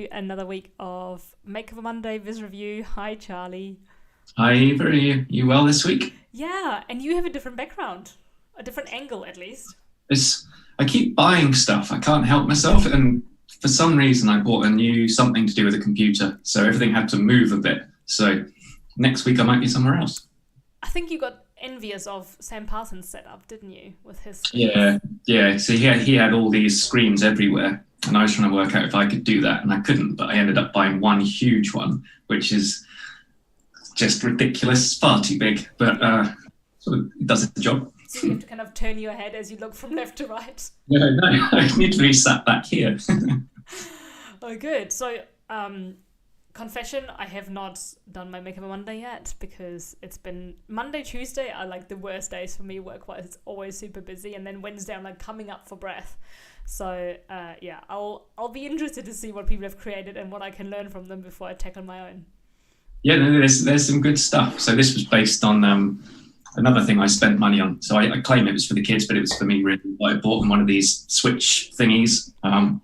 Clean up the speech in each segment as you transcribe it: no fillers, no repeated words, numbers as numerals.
Another week of Makeover Monday Viz Review. Hi, Charlie. Hi, very you well this week? Yeah, and you have a different background, a different angle at least. I keep buying stuff. I can't help myself, and for some reason, I bought a new something to do with a computer, so everything had to move a bit. So next week I might be somewhere else. I think you got envious of Sam Parsons' setup, didn't you, with his Yeah, yeah. So he had all these screens everywhere, and I was trying to work out if I could do that, and I couldn't. But I ended up buying one huge one, which is just ridiculous, far too big, but sort of it does the job. So you have to kind of turn your head as you look from left to right. No, I need to be sat back here. Oh, good. So, confession, I have not done my Makeover Monday yet because it's been Monday, Tuesday are like the worst days for me work-wise. It's always super busy, and then Wednesday I'm like coming up for breath. So, yeah, I'll be interested to see what people have created and what I can learn from them before I tackle my own. Yeah, no, there's some good stuff. So this was based on another thing I spent money on. So I claim it was for the kids, but it was for me really. I bought them one of these Switch thingies, and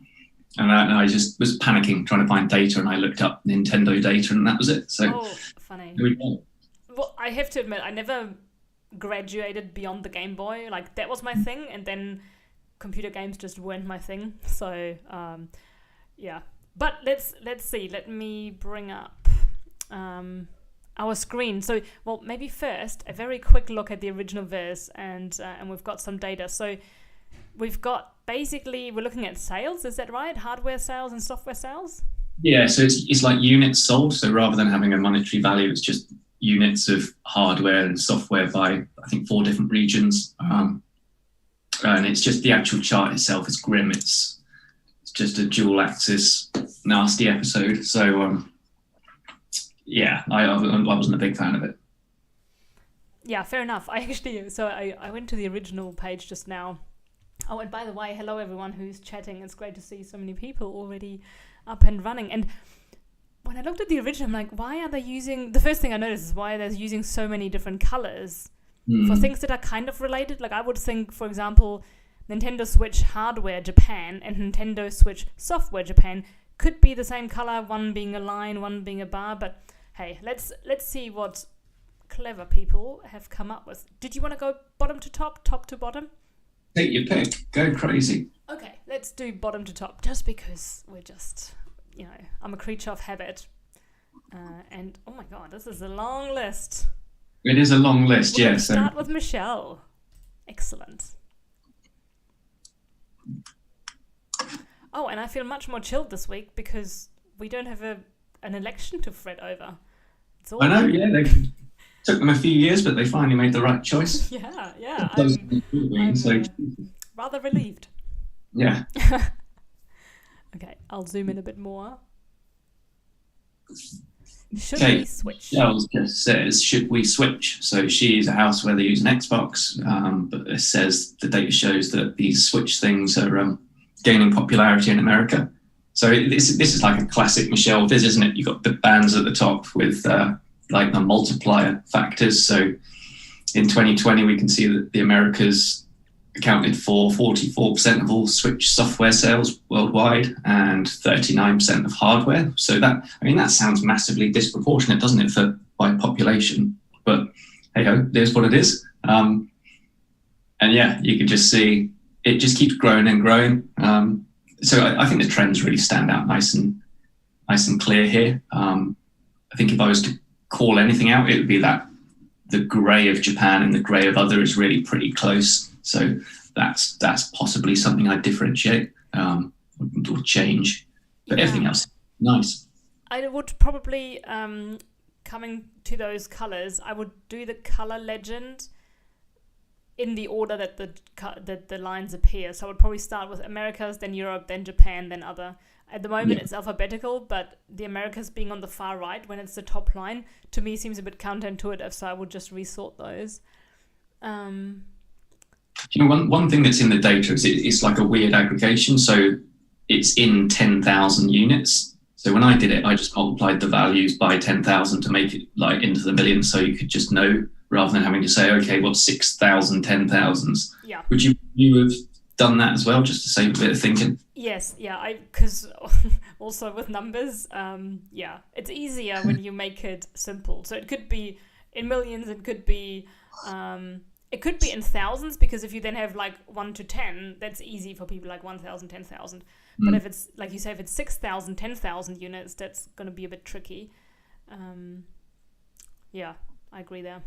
I just was panicking trying to find data, and I looked up Nintendo data, and that was it. So funny. Here we go. Well, I have to admit, I never graduated beyond the Game Boy. Like that was my thing, and then computer games just weren't my thing. So yeah. But let's see. Let me bring up our screen. So, well, maybe first a very quick look at the original Viz, and we've got some data. So we've got basically we're looking at sales. Is that right? Hardware sales and software sales. Yeah, so it's like units sold. So rather than having a monetary value, it's just units of hardware and software by I think 4 different regions. And it's just the actual chart itself is grim. It's just a dual axis nasty episode. So yeah, I wasn't a big fan of it. Yeah, fair enough. I went to the original page just now. Oh, and by the way, hello everyone who's chatting. It's great to see so many people already up and running. And when I looked at the original, I'm like, why are they using... The first thing I noticed is why they're using so many different colors for things that are kind of related. Like I would think, for example, Nintendo Switch hardware Japan and Nintendo Switch software Japan could be the same color, one being a line, one being a bar. But hey, let's see what clever people have come up with. Did you want to go bottom to top, top to bottom? Take your pick. Go crazy. Okay, let's do bottom to top, just because we're just, I'm a creature of habit. And oh my god, this is a long list. It is a long list, We're yeah. going to start with Michelle. Excellent. Oh, and I feel much more chilled this week because we don't have an election to fret over. It's all I know, yeah. They took them a few years, but they finally made the right choice. Yeah. I'm rather relieved. Yeah. Okay, I'll zoom in a bit more. Should Okay. we switch? Michelle just says, should we switch? So she's a house where they use an Xbox, but it says the data shows that these Switch things are gaining popularity in America. So this is like a classic Michelle Viz, isn't it? You've got the bands at the top with like the multiplier factors. So in 2020, we can see that the Americas accounted for 44% of all Switch software sales worldwide and 39% of hardware. So that sounds massively disproportionate, doesn't it, by population? But hey ho, there's what it is. And yeah, you can just see it just keeps growing and growing. So I think the trends really stand out nice and clear here. I think if I was to call anything out, it would be that the grey of Japan and the grey of other is really pretty close. So that's possibly something I'd differentiate or change. But everything else, nice. I would probably, coming to those colours, I would do the colour legend in the order that the lines appear. So I would probably start with Americas, then Europe, then Japan, then other. At the moment, It's alphabetical, but the Americas being on the far right when it's the top line, to me seems a bit counterintuitive, so I would just resort those. One thing that's in the data is it's like a weird aggregation. So it's in 10,000 units. So when I did it, I just multiplied the values by 10,000 to make it like into the millions, so you could just know rather than having to say, okay, what's 6,000 10,000s? Yeah. Would you have done that as well, just to save a bit of thinking? Yes, yeah, because also with numbers, yeah, it's easier when you make it simple. So it could be in millions, it could be in thousands, because if you then have like 1 to 10, that's easy for people, like 1,000, 10,000. But if it's, like you say, if it's 6,000, 10,000 units, that's going to be a bit tricky. Yeah, I agree there.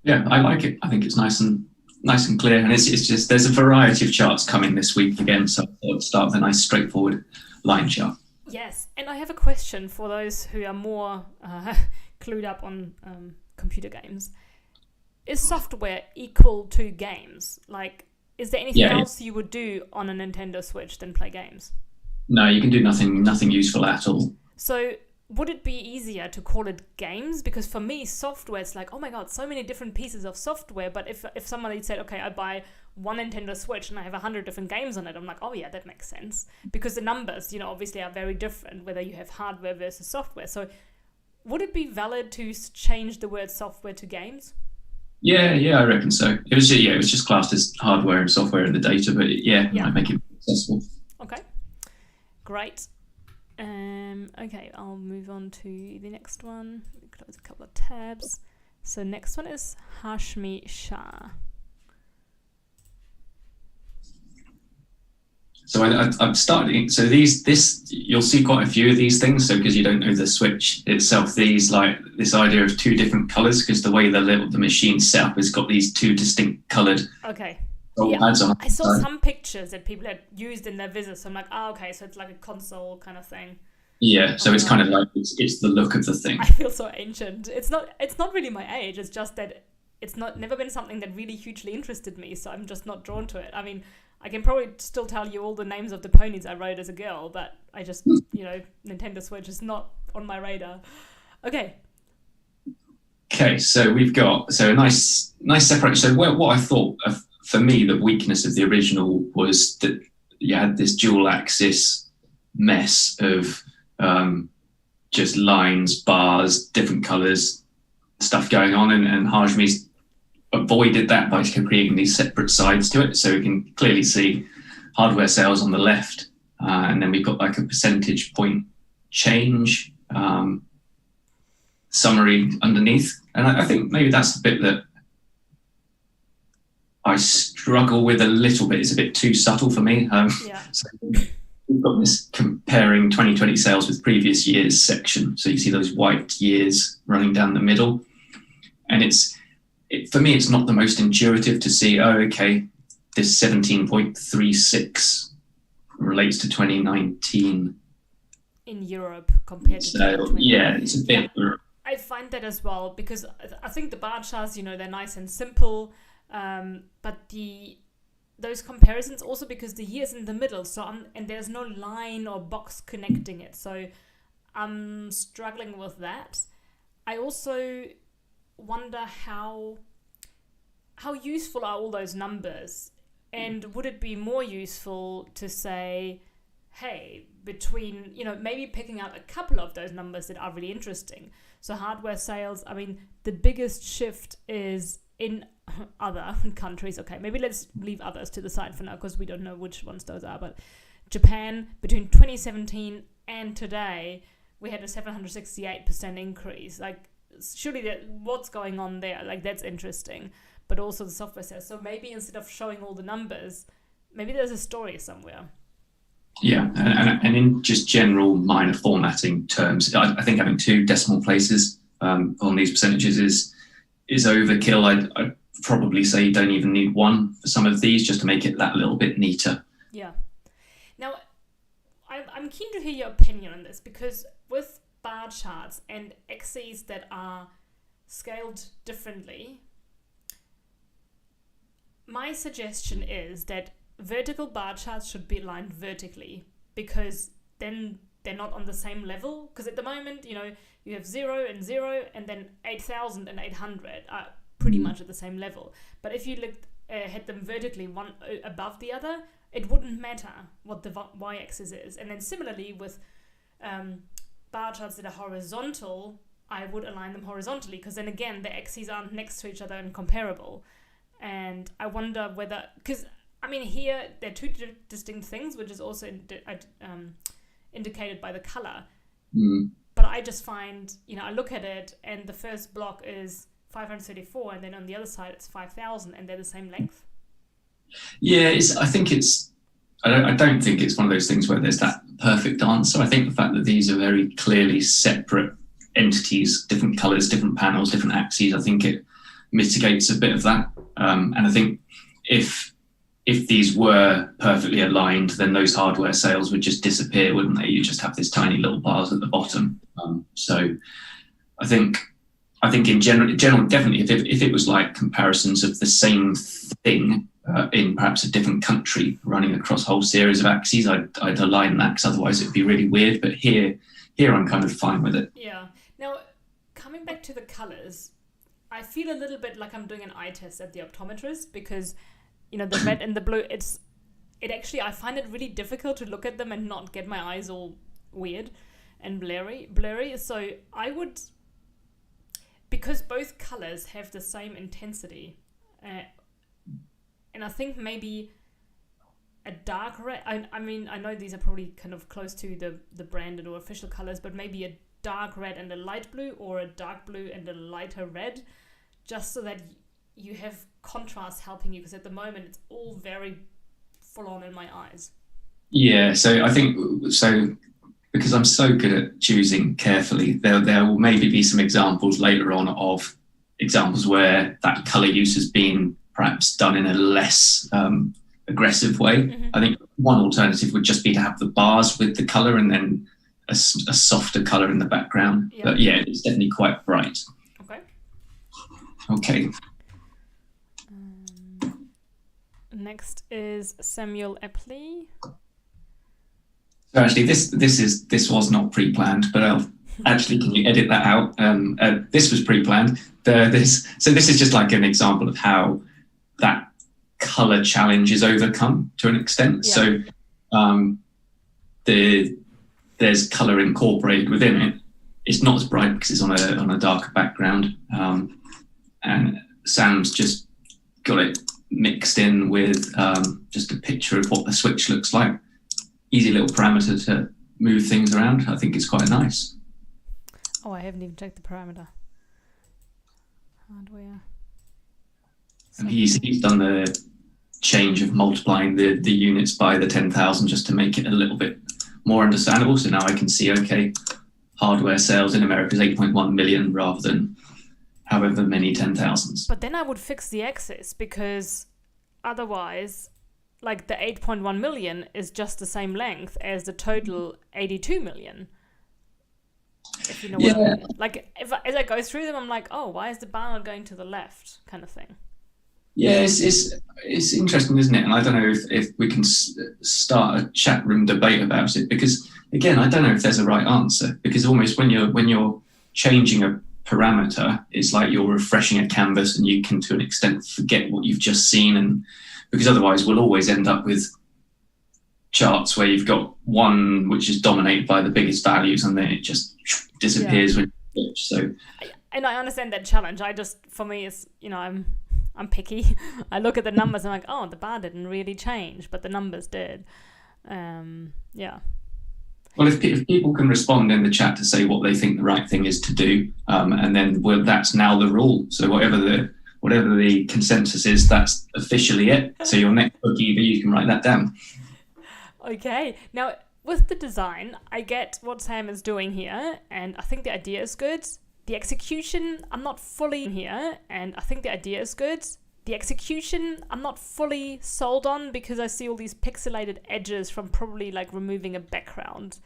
Yeah, I like it. I think it's nice and clear, and it's just there's a variety of charts coming this week again, so I'll start with a nice straightforward line chart. Yes, and I have a question for those who are more clued up on computer games. Is software equal to games? Like, is there anything else you would do on a Nintendo Switch than play games? No, you can do nothing useful at all. So would it be easier to call it games? Because for me, software, it's like, oh my god, so many different pieces of software. But if somebody said, okay, I buy one Nintendo Switch and I have 100 different games on it, I'm like, oh yeah, that makes sense. Because the numbers, obviously are very different, whether you have hardware versus software. So would it be valid to change the word software to games? Yeah, I reckon so. It was just classed as hardware and software in the data, but it might make it accessible. Okay, great. Okay, I'll move on to the next one. Close a couple of tabs. So next one is Hashmi Shah. So I'm starting. So you'll see quite a few of these things. So because you don't know the Switch itself, these like this idea of two different colors, because the way the machine's set up has got these two distinct colored. Okay. Pads on. I saw some pictures that people had used in their visits. So I'm like, okay, so it's like a console kind of thing. Yeah, so it's kind of like it's the look of the thing. I feel so ancient. It's not really my age. It's just that it's never been something that really hugely interested me. So I'm just not drawn to it. I mean, I can probably still tell you all the names of the ponies I rode as a girl, but I just, Nintendo Switch is not on my radar. Okay. Okay, so we've got a nice separation. So what I thought for me, the weakness of the original was that you had this dual axis mess of just lines, bars, different colors, stuff going on, and Hajmi's avoided that by creating these separate sides to it. So we can clearly see hardware sales on the left, and then we've got like a percentage point change summary underneath. And I think maybe that's the bit that I struggle with a little bit. It's a bit too subtle for me. So we've got this comparing 2020 sales with previous years section. So you see those white years running down the middle. And for me, it's not the most intuitive to see, this 17.36 relates to 2019. In Europe compared to 2020. Yeah, it's a bit... Yeah, I find that as well, because I think the bar charts, they're nice and simple, but those comparisons also because the year's in the middle, and there's no line or box connecting it, so I'm struggling with that. I also wonder how useful are all those numbers, and would it be more useful to say, hey, between, maybe picking out a couple of those numbers that are really interesting. So hardware sales, I mean, the biggest shift is in other countries. Okay, maybe let's leave others to the side for now because we don't know which ones those are, but Japan, between 2017 and today, we had a 768% increase. Like, surely what's going on there? Like, that's interesting. But also the software sales. So maybe instead of showing all the numbers, maybe there's a story somewhere. Yeah, and in just general minor formatting terms, I think having two decimal places on these percentages is overkill. I'd probably say you don't even need one for some of these just to make it that little bit neater. Yeah. Now, I'm keen to hear your opinion on this, because with bar charts and axes that are scaled differently, my suggestion is that vertical bar charts should be aligned vertically, because then they're not on the same level. Because at the moment, you have 0 and 0, and then 8,000 and 800 are pretty much at the same level. But if you had them vertically, one above the other, it wouldn't matter what the y-axis is. And then similarly with bar charts that are horizontal, I would align them horizontally, because then again, the axes aren't next to each other and comparable. And I wonder whether, because I mean, here there are two distinct things, which is also indicated by the color. But I just find, I look at it and the first block is 534, and then on the other side it's 5,000, and they're the same length. Yeah, I don't think it's one of those things where there's that perfect answer. I think the fact that these are very clearly separate entities, different colors, different panels, different axes, I think it mitigates a bit of that. And I think if these were perfectly aligned, then those hardware sales would just disappear, wouldn't they? You just have this tiny little bars at the bottom. So I think in general, definitely, if it was like comparisons of the same thing in perhaps a different country running across a whole series of axes, I'd align that, because otherwise it'd be really weird. But here I'm kind of fine with it. Yeah. Now, coming back to the colors, I feel a little bit like I'm doing an eye test at the optometrist, because the red and the blue, it actually, I find it really difficult to look at them and not get my eyes all weird and blurry. So I would, because both colors have the same intensity, and I think maybe a dark red, I mean, I know these are probably kind of close to the branded or official colors, but maybe a dark red and a light blue, or a dark blue and a lighter red, just so that you have contrast helping you, because at the moment it's all very full on in my eyes. Yeah, so I think, because I'm so good at choosing carefully, there will maybe be some examples later on of examples where that colour use has been perhaps done in a less aggressive way. Mm-hmm. I think one alternative would just be to have the bars with the colour and then a softer colour in the background. Yeah. But yeah, it's definitely quite bright. Okay. Next is Samuel Epley. So actually, this was not pre-planned, but actually, can you edit that out? This was pre-planned. This is just like an example of how that color challenge is overcome to an extent. Yeah. So there's color incorporated within it. It's not as bright because it's on a darker background, and Sam's just got it mixed in with just a picture of what the switch looks like. Easy little parameter to move things around. I think it's quite nice. Oh, I haven't even checked the parameter. Hardware. And he's done the change of multiplying the units by the 10,000 just to make it a little bit more understandable. So now I can see, okay, hardware sales in America is 8.1 million rather than however many 10,000s. But then I would fix the axis, because otherwise, like, the 8.1 million is just the same length as the total 82 million. If you know what I mean. Like, as I go through them, I'm like, oh, why is the bar not going to the left, kind of thing. Yeah, it's interesting, isn't it? And I don't know if we can start a chat room debate about it, because again, I don't know if there's a right answer, because almost when you're changing a parameter, it's like you're refreshing a canvas, and you can to an extent forget what you've just seen, and because otherwise we'll always end up with charts where you've got one which is dominated by the biggest values, and then it just disappears when you switch. So, and I understand that challenge. For me, it's, I'm picky. I look at the numbers and I'm like, oh, the bar didn't really change, but the numbers did. Yeah. Well, if people can respond in the chat to say what they think the right thing is to do, and then that's now the rule. So whatever the consensus is, that's officially it. So your next book, Eva, you can write that down. Okay. Now, with the design, I get what Sam is doing here, and I think the idea is good. The execution, I'm not fully here, and I think the idea is good. The execution, I'm not fully sold on, because I see all these pixelated edges from probably like removing a background.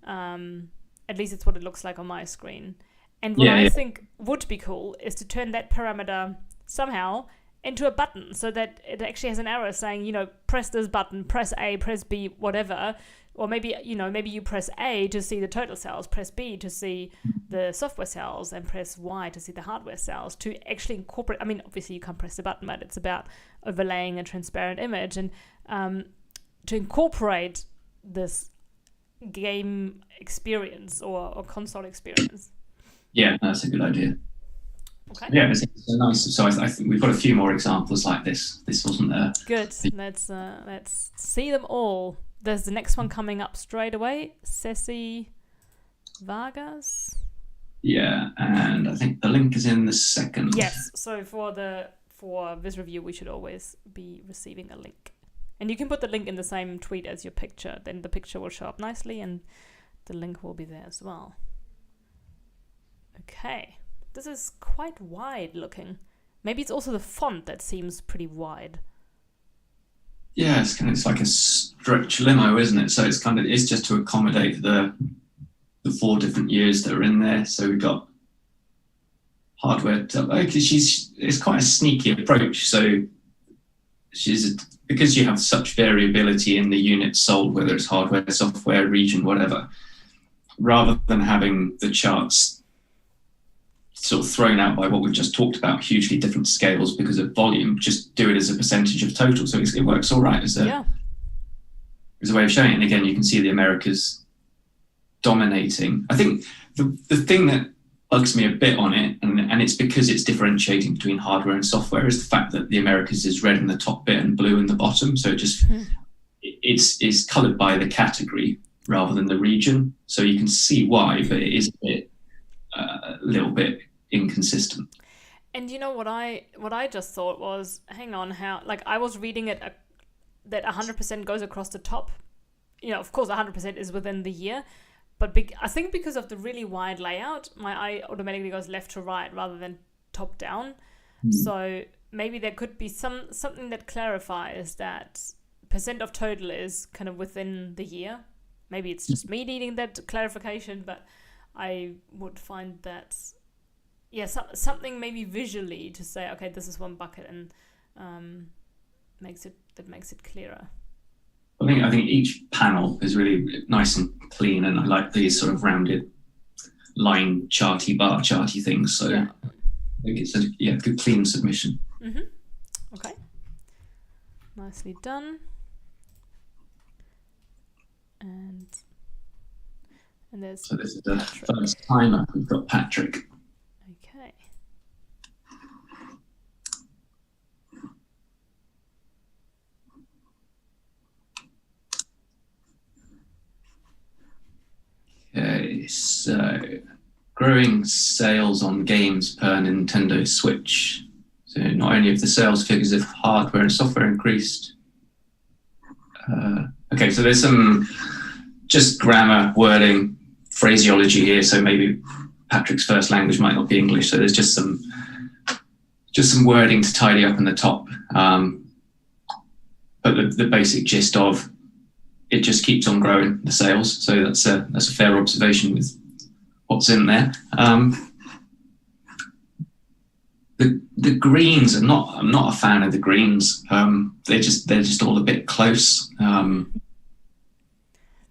At least it's what it looks like on my screen. And what I think would be cool is to turn that parameter somehow into a button, so that it actually has an arrow saying, press this button, press A, press B, whatever. Or maybe you press A to see the total sales, press B to see the software sales, and press Y to see the hardware sales, to actually incorporate. I mean, obviously you can't press the button, but it's about overlaying a transparent image, and to incorporate this game experience or console experience. Yeah, that's a good idea. Okay. Yeah, it's nice. So I think we've got a few more examples like this. This wasn't good. Let's see them all. There's the next one coming up straight away. Ceci Vargas. Yeah, and I think the link is in the second. Yes. So for this review, we should always be receiving a link, and you can put the link in the same tweet as your picture. Then the picture will show up nicely, and the link will be there as well. Okay. This is quite wide looking. Maybe it's also the font that seems pretty wide. Yeah, it's like a stretch limo, isn't it? So it's just to accommodate the 4 different years that are in there. So we've got hardware. It's quite a sneaky approach. So because you have such variability in the units sold, whether it's hardware, software, region, whatever, rather than having the charts sort of thrown out by what we've just talked about, hugely different scales because of volume, just do it as a percentage of total. So it works all right as a way of showing it. And again, you can see the Americas dominating. I think the thing that bugs me a bit on it, and it's because it's differentiating between hardware and software, is the fact that the Americas is red in the top bit and blue in the bottom. So it's coloured by the category rather than the region. So you can see why, but it is a little bit inconsistent. And you know what I just thought was, hang on, how, like, I was reading it that 100% goes across the top. You know, of course 100% is within the year, but I think because of the really wide layout, my eye automatically goes left to right rather than top down. So maybe there could be something that clarifies that percent of total is kind of within the year. Maybe it's just me needing that clarification, but I would find that, something maybe visually to say, okay, this is one bucket, and makes it clearer. I think each panel is really nice and clean, and I like these sort of rounded line charty, bar charty things. So I think it's a good clean submission. Okay, nicely done. And there's so this is the first timer. We've got Patrick. Okay. Okay, so growing sales on games per Nintendo Switch. So not only have the sales figures of hardware and software increased. Okay, so there's some just grammar, wording, phraseology here. So maybe Patrick's first language might not be English. So there's just some wording to tidy up in the top. But the basic gist of it just keeps on growing, the sales. So that's a fair observation with what's in there. The greens I'm not a fan of the greens. They're just all a bit close.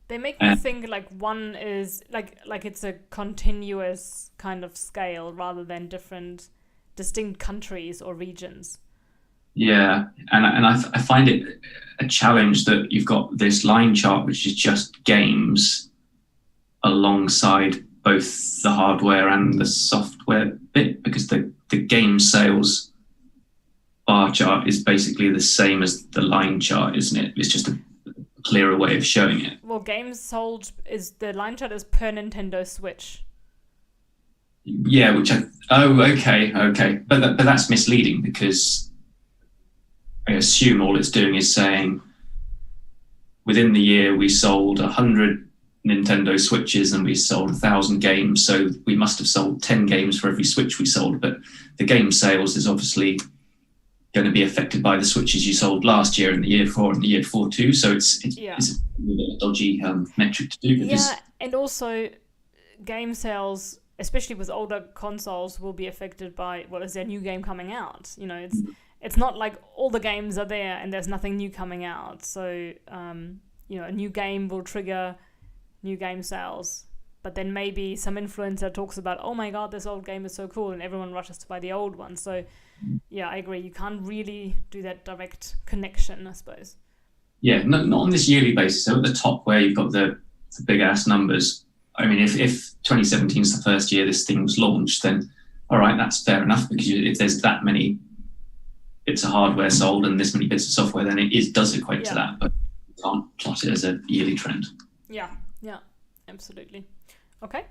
They make me think like one is like it's a continuous kind of scale rather than distinct countries or regions. Yeah, and I find it a challenge that you've got this line chart which is just games alongside both the hardware and the software bit, because the game sales bar chart is basically the same as the line chart, isn't it? It's just a clearer way of showing it. Well, games sold is the line chart is per Nintendo Switch. Yeah, okay, but that's misleading, because I assume all it's doing is saying within the year we sold 100 Nintendo Switches and we sold 1,000 games, so we must have sold 10 games for every Switch we sold. But the game sales is obviously going to be affected by the Switches you sold last year and the year before and the year before too. So it's a dodgy metric to do. Yeah, and also game sales, especially with older consoles, will be affected by, well, is there a new game coming out? You know, it's not like all the games are there and there's nothing new coming out. So, a new game will trigger new game sales. But then maybe some influencer talks about, oh my God, this old game is so cool, and everyone rushes to buy the old one. So, yeah, I agree. You can't really do that direct connection, I suppose. Yeah, not on this yearly basis. So at the top where you've got the big ass numbers, I mean, if 2017 is the first year this thing was launched, then all right, that's fair enough, because if there's that many bits of hardware sold and this many bits of software, then it does equate to that, but you can't plot it as a yearly trend. Yeah, absolutely. Okay.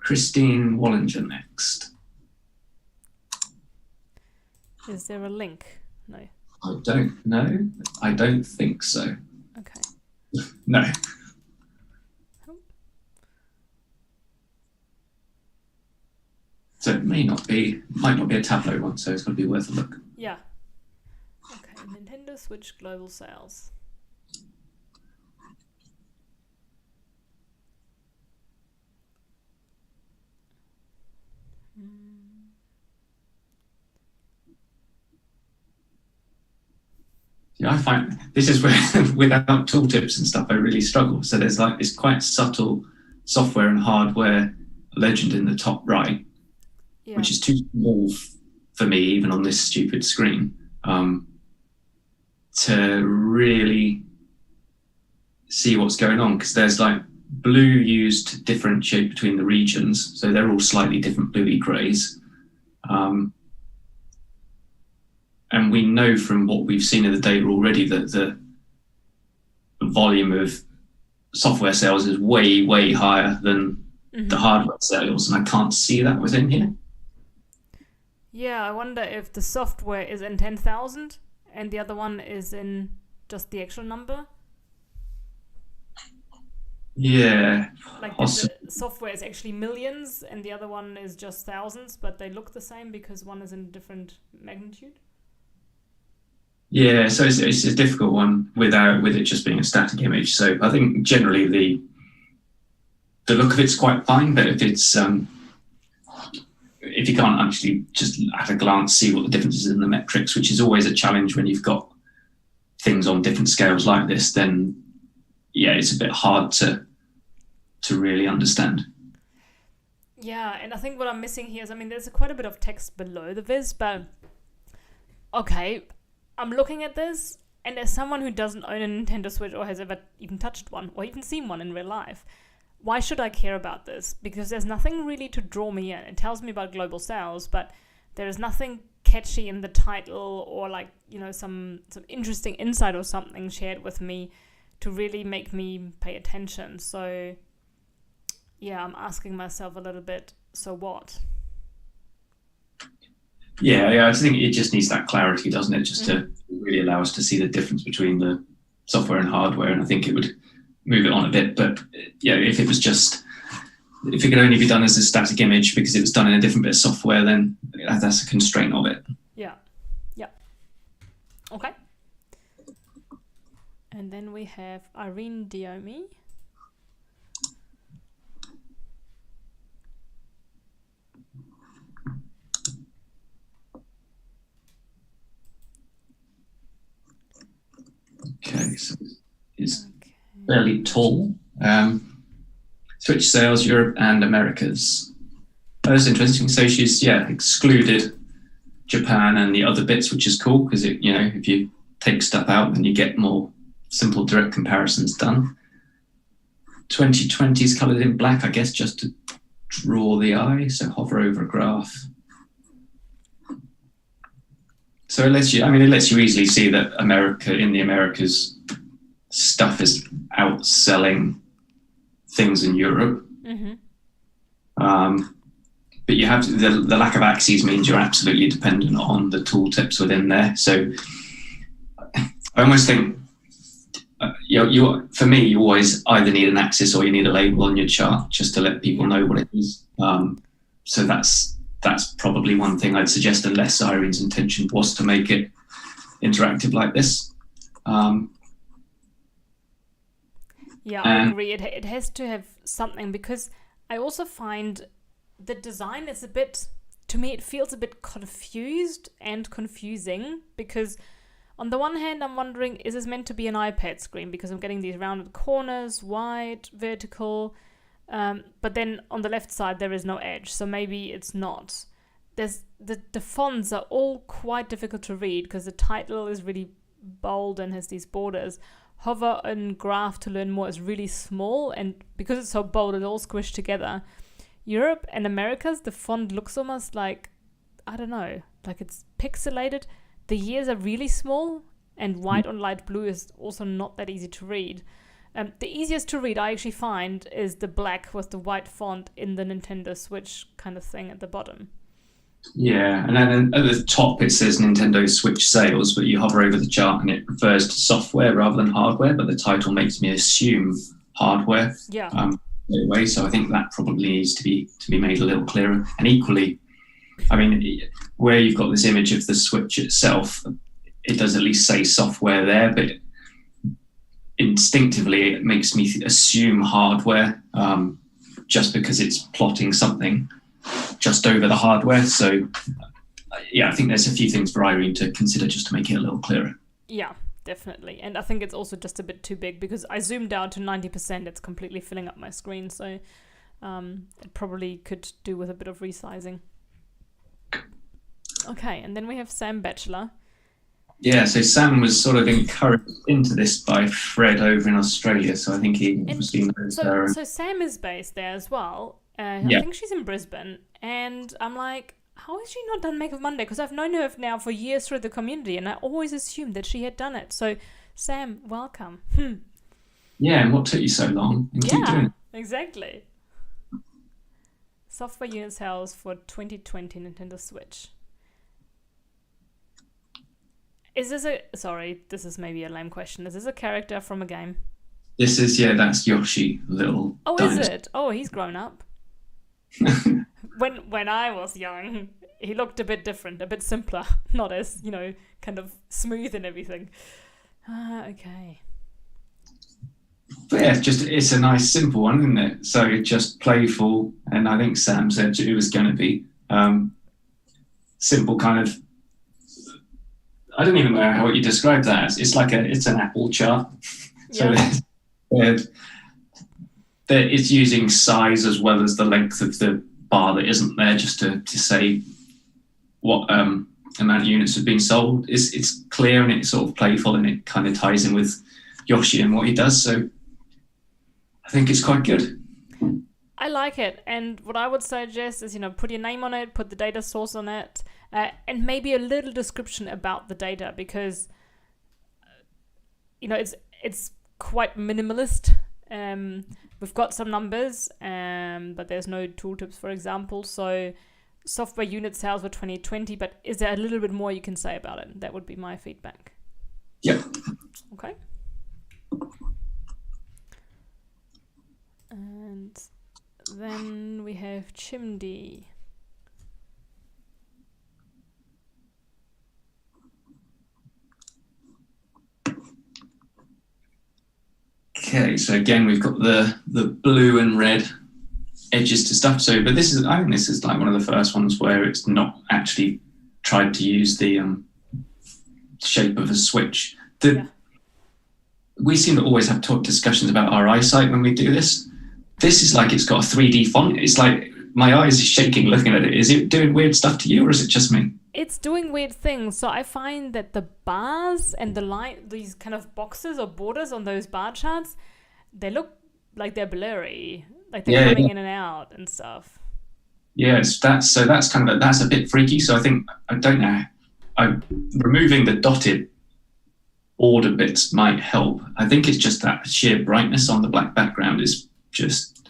Christine Wallinger next. Is there a link? No. I don't know. I don't think so. Okay. No. So it might not be a Tableau one, so it's going to be worth a look. Yeah. Okay, Nintendo Switch global sales. Yeah, I find this is where, without tooltips and stuff, I really struggle. So there's like this quite subtle software and hardware legend in the top right, which is too small for me, even on this stupid screen, to really see what's going on. Because there's like blue used to differentiate between the regions, so they're all slightly different bluey greys. And we know from what we've seen in the data already that the volume of software sales is way, way higher than the hardware sales, and I can't see that within here. Yeah, I wonder if the software is in 10,000 and the other one is in just the actual number. Yeah. Like the software is actually millions and the other one is just thousands, but they look the same because one is in a different magnitude. Yeah, so it's a difficult one with it just being a static image. So I think generally the look of it's quite fine, but if it's if you can't actually just at a glance see what the difference is in the metrics, which is always a challenge when you've got things on different scales like this, then yeah, it's a bit hard to really understand. Yeah, and I think what I'm missing here is, I mean, there's quite a bit of text below the viz, but okay, I'm looking at this, and as someone who doesn't own a Nintendo Switch or has ever even touched one or even seen one in real life, why should I care about this? Because there's nothing really to draw me in. It tells me about global sales, but there is nothing catchy in the title or like, you know, some interesting insight or something shared with me to really make me pay attention. So yeah, I'm asking myself a little bit, so what? Yeah, I think it just needs that clarity, doesn't it? Just to really allow us to see the difference between the software and hardware. And I think it would move it on a bit. But yeah, if it could only be done as a static image because it was done in a different bit of software, then that's a constraint of it. Yeah. Okay. And then we have Irene Diomi. Okay, so it's fairly tall. Switch sales, Europe and Americas. That's interesting. So she's excluded Japan and the other bits, which is cool because if you take stuff out, then you get more simple direct comparisons done. 2020 is coloured in black, I guess, just to draw the eye. So hover over a graph. So it lets you easily see that in the Americas, stuff is outselling things in Europe. But you have the lack of axes means you're absolutely dependent on the tooltips within there. So I almost think, for me, you always either need an axis or you need a label on your chart just to let people know what it is. So that's probably one thing I'd suggest, unless Irene's intention was to make it interactive like this. I agree. It has to have something, because I also find the design is to me, it feels a bit confused and confusing, because on the one hand, I'm wondering, is this meant to be an iPad screen? Because I'm getting these rounded corners, wide, vertical, but then on the left side, there is no edge. So maybe it's not. There's the fonts are all quite difficult to read because the title is really bold and has these borders. Hover and graph to learn more is really small, and because it's so bold, it's all squished together. Europe and Americas, the font looks almost like, I don't know, like it's pixelated. The years are really small, and white on light blue is also not that easy to read. The easiest to read I actually find is the black with the white font in the Nintendo Switch kind of thing at the bottom. Yeah, and then at the top it says Nintendo Switch sales, but you hover over the chart and it refers to software rather than hardware, but the title makes me assume hardware. Yeah. Anyway, so I think that probably needs to be made a little clearer. And equally, I mean, where you've got this image of the Switch itself, it does at least say software there, but instinctively it makes me assume hardware, just because it's plotting something just over the hardware. So yeah, I think there's a few things for Irene to consider just to make it a little clearer. Yeah, definitely. And I think it's also just a bit too big because I zoomed out to 90%. It's completely filling up my screen. So it probably could do with a bit of resizing. Okay, and then we have Sam Batchelor. Yeah, so Sam was sort of encouraged into this by Fred over in Australia. So I think he was being so Sam is based there as well. I think she's in Brisbane. And I'm like, how has she not done Makeover Monday? Because I've known her now for years through the community, and I always assumed that she had done it. So, Sam, welcome. Yeah, and what took you so long? And keep doing it. Exactly. Software unit sales for 2020 Nintendo Switch. Is this this is maybe a lame question. Is this a character from a game? This is, that's Yoshi, little dinosaur. Is it? Oh, he's grown up. When I was young, he looked a bit different, a bit simpler, not as, kind of smooth and everything. Okay. But yeah, it's a nice simple one, isn't it? So just playful, and I think Sam said it was going to be simple kind of. I don't even know how you describe that as. It's like it's an Apple chart. So it's using size as well as the length of the bar that isn't there, just to say what amount of units have been sold. It's clear and it's sort of playful, and it kind of ties in with Yoshi and what he does. So I think it's quite good. I like it, and what I would suggest is, put your name on it, put the data source on it, and maybe a little description about the data, because it's quite minimalist. We've got some numbers, but there's no tooltips, for example. So software unit sales for 2020, but is there a little bit more you can say about it? That would be my feedback. Yep. Okay. And then we have Chimney. Okay, so again we've got the blue and red edges to stuff. So, but I think this is like one of the first ones where it's not actually tried to use the shape of a switch. We seem to always have discussions about our eyesight when we do this. This is like it's got a 3D font. It's like my eyes are shaking looking at it. Is it doing weird stuff to you, or is it just me? It's doing weird things. So I find that the bars and the line, these kind of boxes or borders on those bar charts, they look like they're blurry, like they're coming in and out and stuff. Yes, that's a bit freaky. So I don't know. Removing the dotted order bits might help. I think it's just that sheer brightness on the black background is just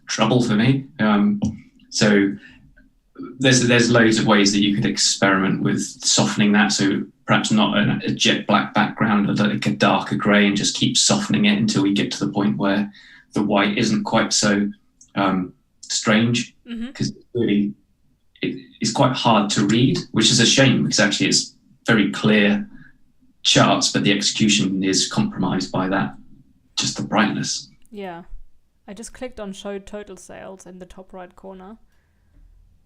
trouble for me. So there's loads of ways that you could experiment with softening that. So perhaps not a jet black background, but like a darker grey, and just keep softening it until we get to the point where the white isn't quite so strange. Because really it's quite hard to read, which is a shame, because actually it's very clear charts, but the execution is compromised by that, just the brightness. Yeah. I just clicked on show total sales in the top right corner.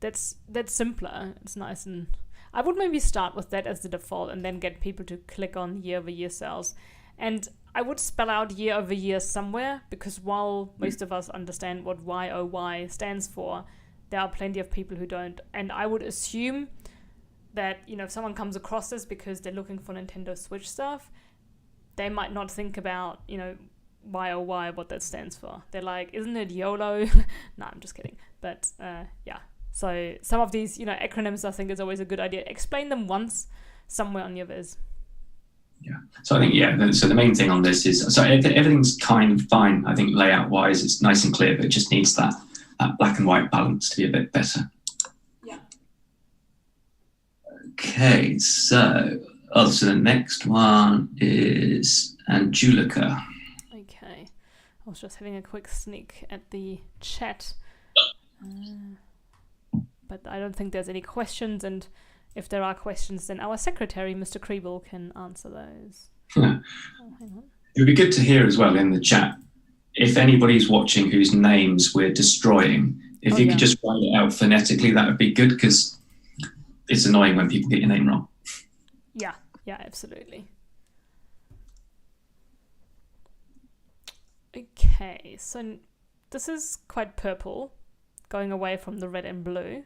That's simpler. It's nice, and I would maybe start with that as the default and then get people to click on year-over-year sales. And I would spell out year-over-year somewhere, because while most of us understand what YOY stands for, there are plenty of people who don't. And I would assume that, if someone comes across this because they're looking for Nintendo Switch stuff, they might not think about, why what that stands for. They're like, isn't it YOLO? No, I'm just kidding. But yeah. So some of these, acronyms, I think is always a good idea. Explain them once somewhere on your viz. Yeah. So I think, so the main thing on this is, so everything's kind of fine. I think layout wise, it's nice and clear, but it just needs that black and white balance to be a bit better. Yeah. Okay. So the next one is Angelica. Okay. I was just having a quick sneak at the chat. But I don't think there's any questions, and if there are questions, then our secretary, Mr. Kriebel, can answer those. Yeah. Oh, hang on. It would be good to hear as well in the chat, if anybody's watching whose names we're destroying, if you could just write it out phonetically, that would be good, because it's annoying when people get your name wrong. Yeah, absolutely. Okay, so this is quite purple, going away from the red and blue.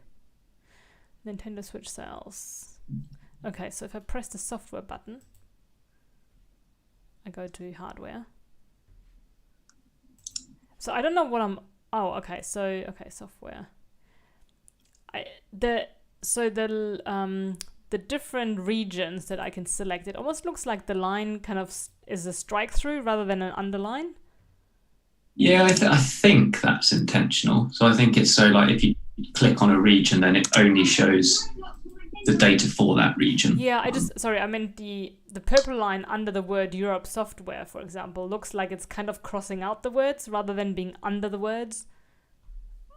Nintendo Switch sales. Okay, so if I press the software button, I go to hardware. So I don't know what I'm... Oh, okay. So, software. The different regions that I can select, it almost looks like the line kind of is a strike through rather than an underline. Yeah, I think that's intentional. So I think it's so like if you click on a region, then it only shows the data for that region. Yeah, I meant the purple line under the word Europe software, for example, looks like it's kind of crossing out the words rather than being under the words.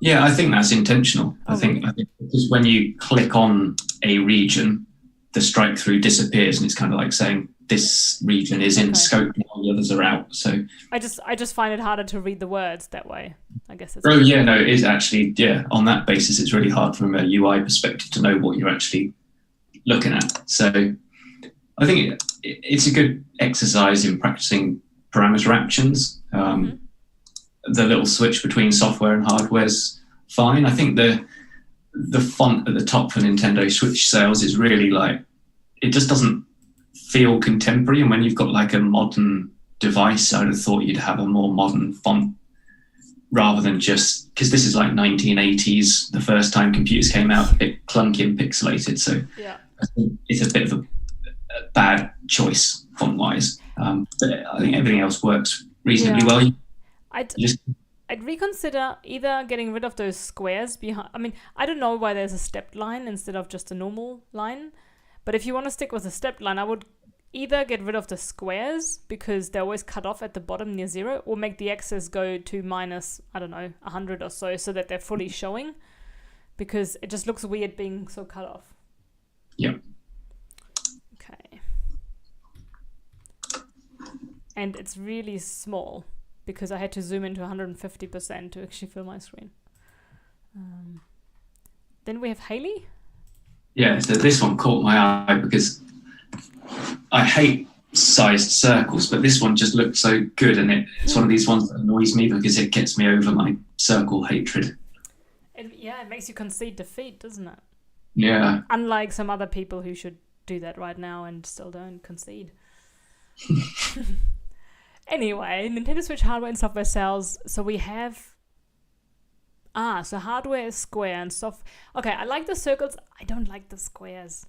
Yeah, I think that's intentional. Oh, I think because when you click on a region, the strike through disappears, and it's kind of like saying this region is in scope now, the others are out. So I just find it harder to read the words that way. I guess it's it is actually, on that basis it's really hard from a UI perspective to know what you're actually looking at. So I think it's a good exercise in practicing parameter actions. The little switch between software and hardware is fine. I think the font at the top for Nintendo Switch sales is really like, it just doesn't feel contemporary. And when you've got like a modern device, I'd have thought you'd have a more modern font rather than just, because this is like 1980s, the first time computers came out, a bit clunky and pixelated. So I think it's a bit of a bad choice font-wise. But I think everything else works reasonably well. I'd reconsider either getting rid of those squares behind. I mean, I don't know why there's a stepped line instead of just a normal line. But if you want to stick with a stepped line, I would either get rid of the squares because they're always cut off at the bottom near 0, or make the x's go to minus, 100 or so that they're fully showing, because it just looks weird being so cut off. Yeah. Okay. And it's really small, because I had to zoom into 150% to actually fill my screen. Then we have Haley. Yeah, so this one caught my eye because I hate sized circles, but this one just looked so good, and it's one of these ones that annoys me because it gets me over my circle hatred. It makes you concede defeat, doesn't it? Yeah. Unlike some other people who should do that right now and still don't concede. Anyway, Nintendo Switch hardware and software sales. So we have... so hardware is square and soft... Okay, I like the circles. I don't like the squares.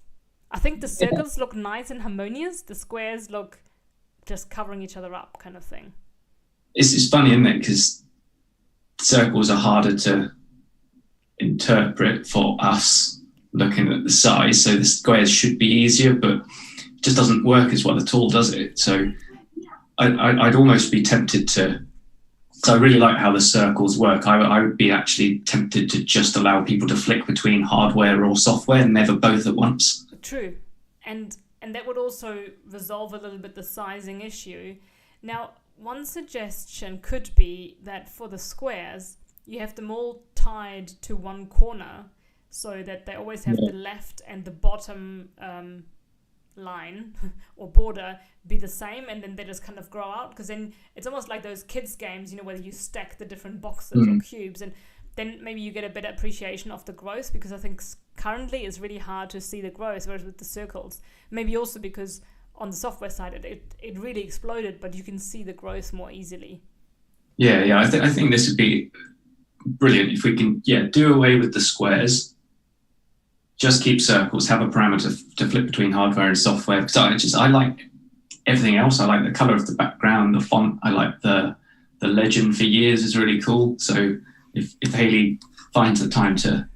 I think the circles look nice and harmonious. The squares look just covering each other up kind of thing. It's funny, isn't it? Because circles are harder to interpret for us looking at the size. So the squares should be easier, but it just doesn't work as well at all, does it? So I'd almost be tempted to... So I really like how the circles work. I would be actually tempted to just allow people to flick between hardware or software, never both at once. True. And that would also resolve a little bit the sizing issue. Now, one suggestion could be that for the squares, you have them all tied to one corner so that they always have the left and the bottom line or border be the same, and then they just kind of grow out, because then it's almost like those kids games, where you stack the different boxes or cubes, and then maybe you get a better appreciation of the growth, because I think currently it's really hard to see the growth, whereas with the circles, maybe also because on the software side, it really exploded, but you can see the growth more easily. Yeah. I think this would be brilliant if we can, do away with the squares, just keep circles, have a parameter to flip between hardware and software. Because I like everything else. I like the color of the background, the font. I like the legend for years is really cool. So if Hayley finds the time to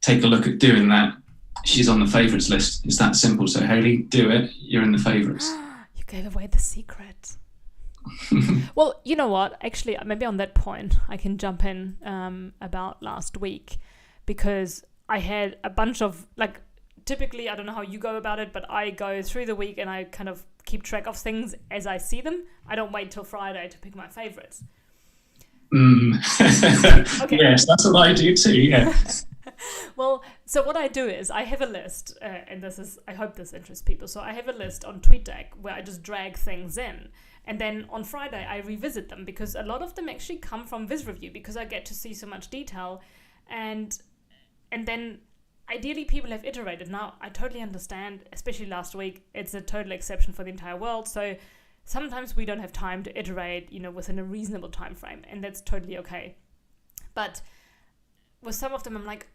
take a look at doing that, she's on the favorites list. It's that simple. So Hayley, do it. You're in the favorites. You gave away the secret. Well, you know what? Actually, maybe on that point, I can jump in about last week, because I had a bunch of, like, typically, I don't know how you go about it, but I go through the week and I kind of keep track of things as I see them. I don't wait till Friday to pick my favorites. Okay. Yes, that's what I do too, yeah. Well, so what I do is I have a list, and I hope this interests people. So I have a list on TweetDeck where I just drag things in. And then on Friday, I revisit them, because a lot of them actually come from VisReview, because I get to see so much detail. And then ideally people have iterated. Now, I totally understand, especially last week, it's a total exception for the entire world. So sometimes we don't have time to iterate, within a reasonable time frame, and that's totally okay. But with some of them, I'm like,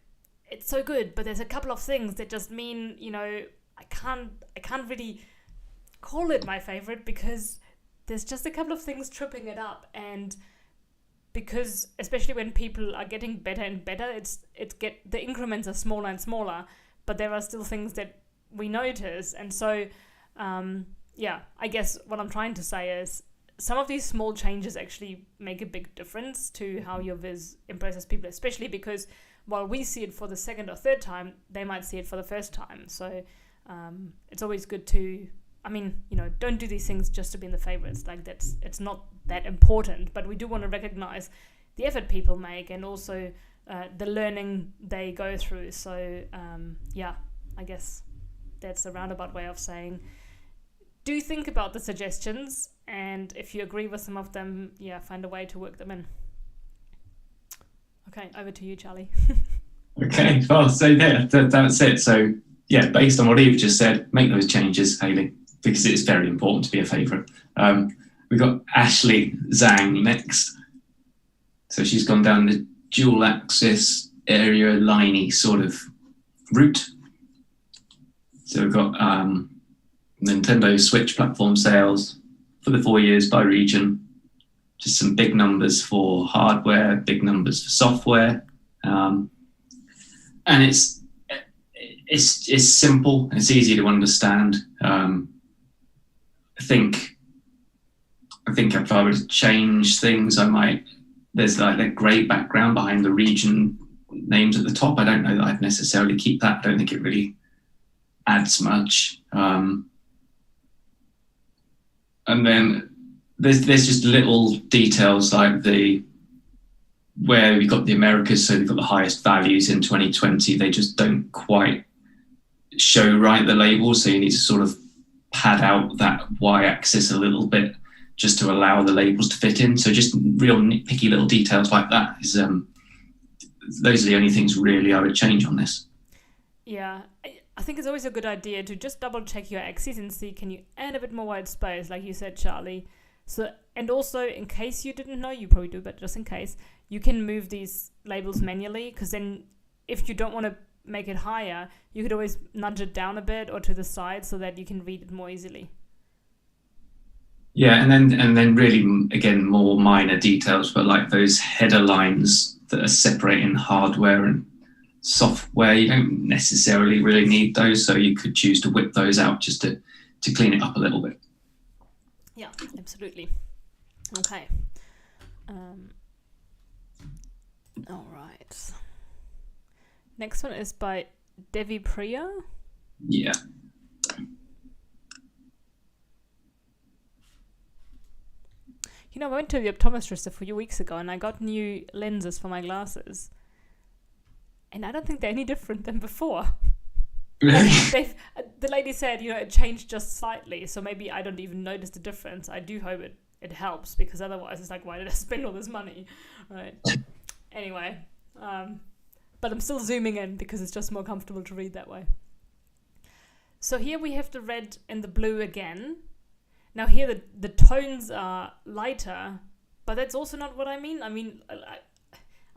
it's so good, but there's a couple of things that just mean, I can't really call it my favorite, because there's just a couple of things tripping it up. And because especially when people are getting better and better, the increments are smaller and smaller, but there are still things that we notice. And so I guess what I'm trying to say is some of these small changes actually make a big difference to how your Viz impresses people, especially because while we see it for the second or third time, they might see it for the first time. So it's always good to, don't do these things just to be in the favorites. Like, it's not that important, but we do want to recognize the effort people make and also the learning they go through. So I guess that's a roundabout way of saying, do think about the suggestions, and if you agree with some of them, find a way to work them in. Okay, over to you, Charlie. Okay, well, so that's it. So based on what Eve just said, make those changes, Hayley, because it's very important to be a favourite. We've got Ashley Zhang next. So she's gone down the dual axis area liney sort of route. So we've got Nintendo Switch platform sales for the 4 years by region. Just some big numbers for hardware, big numbers for software. And it's simple, it's easy to understand. I think if I were to change things, there's like a grey background behind the region names at the top. I don't know that I'd necessarily keep that. I don't think it really adds much. And then there's just little details like where we've got the Americas, so we've got the highest values in 2020. They just don't quite show right, the labels, so you need to sort of pad out that y-axis a little bit just to allow the labels to fit in. So just real nitpicky little details like that is those are the only things really I would change on this. Yeah, I think it's always a good idea to just double check your axes and see, can you add a bit more white space, like you said, Charlie. So, and also, in case you didn't know, you probably do, but just in case, you can move these labels manually, because then if you don't want to make it higher, you could always nudge it down a bit or to the side so that you can read it more easily. Yeah, and then really, again, more minor details, but like those header lines that are separating hardware and software, you don't necessarily really need those, so you could choose to whip those out just to clean it up a little bit. Yeah, absolutely. Okay. All right. Next one is by Devi Priya. Yeah. I went to the optometrist a few weeks ago and I got new lenses for my glasses. And I don't think they're any different than before. Really? The lady said, it changed just slightly, so maybe I don't even notice the difference. I do hope it helps, because otherwise it's like, why did I spend all this money? Right. Anyway, but I'm still zooming in because it's just more comfortable to read that way. So here we have the red and the blue again. Now here the tones are lighter, but that's also not what I mean. I mean, I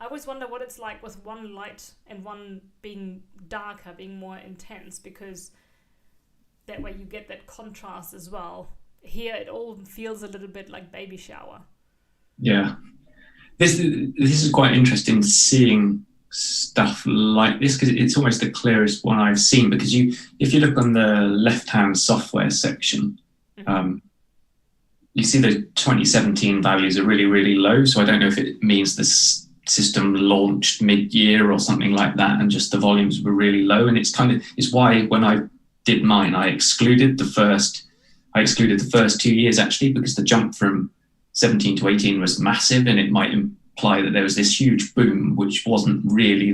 always wonder what it's like with one light and one being darker, being more intense, because that way you get that contrast as well. Here it all feels a little bit like baby shower. Yeah. This is quite interesting, seeing stuff like this, because it's almost the clearest one I've seen, because if you look on the left-hand software section, you see the 2017 values are really, really low. So I don't know if it means this system launched mid-year or something like that, and just the volumes were really low. And it's why when I did mine, I excluded the first 2 years, actually, because the jump from 17 to 18 was massive, and it might imply that there was this huge boom, which wasn't really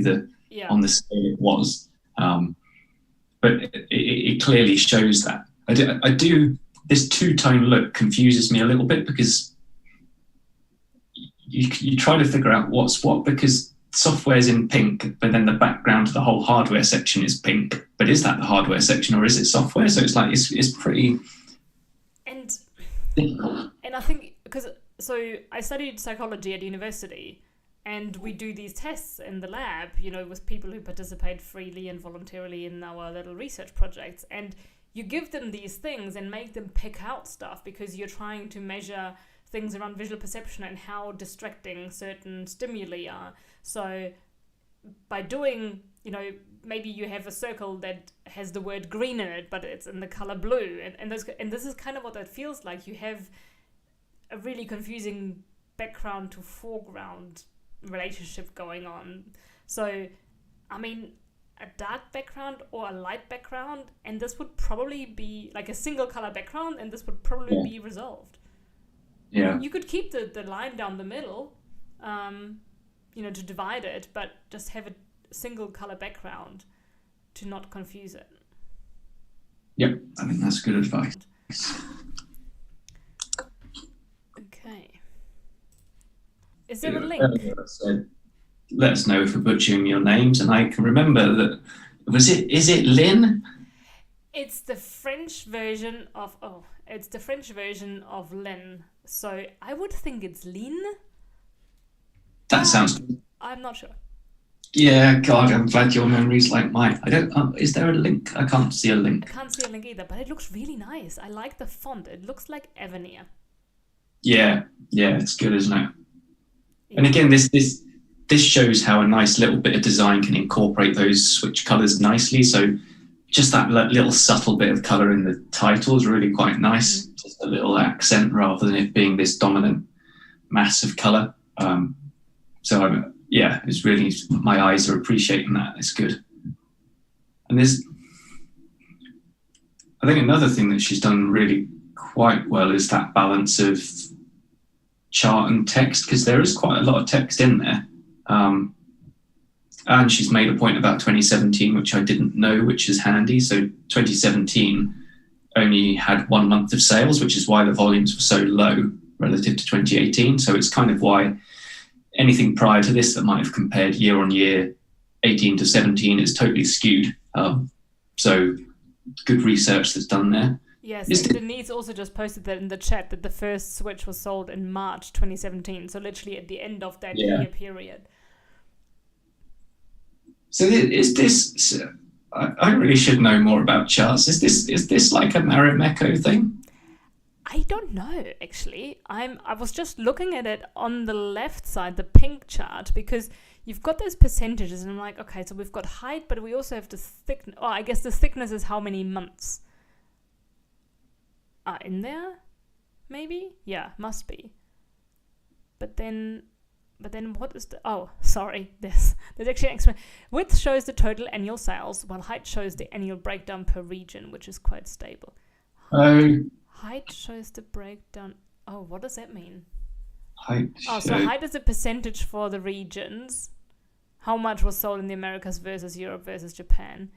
on the scale it was. But it clearly shows that. I do. This two-tone look confuses me a little bit, because you try to figure out what's what, because software's in pink, but then the background of the whole hardware section is pink. But is that the hardware section or is it software? So it's like it's pretty. And I think so I studied psychology at university, and we do these tests in the lab, with people who participate freely and voluntarily in our little research projects, and you give them these things and make them pick out stuff, because you're trying to measure things around visual perception and how distracting certain stimuli are. So by doing, maybe you have a circle that has the word green in it, but it's in the color blue, and this is kind of what that feels like. You have a really confusing background to foreground relationship going on. So, I mean, a dark background or a light background, and this would probably be like a single color background, and this would probably be resolved. Yeah. You could keep the line down the middle, to divide it, but just have a single color background to not confuse it. Yep, I think that's good advice. Okay. Is there a link? Let us know if we're butchering your names, and I can remember that. Is it Lynn? It's the French version of Lynn. So I would think it's Lynn. That sounds good. I'm not sure. Yeah, God, I'm glad your memory's like mine. I don't. Is there a link? I can't see a link. I can't see a link either, but it looks really nice. I like the font. It looks like Avenir. Yeah, it's good, isn't it? Yeah. And again, this shows how a nice little bit of design can incorporate those switch colors nicely. So just that little subtle bit of color in the title is really quite nice. Mm-hmm. Just a little accent rather than it being this dominant mass of color. It's really, my eyes are appreciating that. It's good. And I think another thing that she's done really quite well is that balance of chart and text, because there is quite a lot of text in there. And she's made a point about 2017, which I didn't know, which is handy. So 2017 only had 1 month of sales, which is why the volumes were so low relative to 2018. So it's kind of why anything prior to this that might have compared year on year 18 to 17 is totally skewed. So good research that's done there. Yes, Denise also just posted that in the chat, that the first Switch was sold in March 2017, so literally at the end of that year period. So is this? I really should know more about charts. Is this like a Marimekko thing? I don't know, actually. I was just looking at it on the left side, the pink chart, because you've got those percentages, and I'm like, okay, so we've got height, but we also have the thickness. Oh, I guess the thickness is how many months are in there, maybe? Yeah, must be. But then what is the... Oh, sorry, there's actually an explanation. Width shows the total annual sales, while height shows the annual breakdown per region, which is quite stable. Height shows the breakdown... Oh, what does that mean? So height is a percentage for the regions. How much was sold in the Americas versus Europe versus Japan.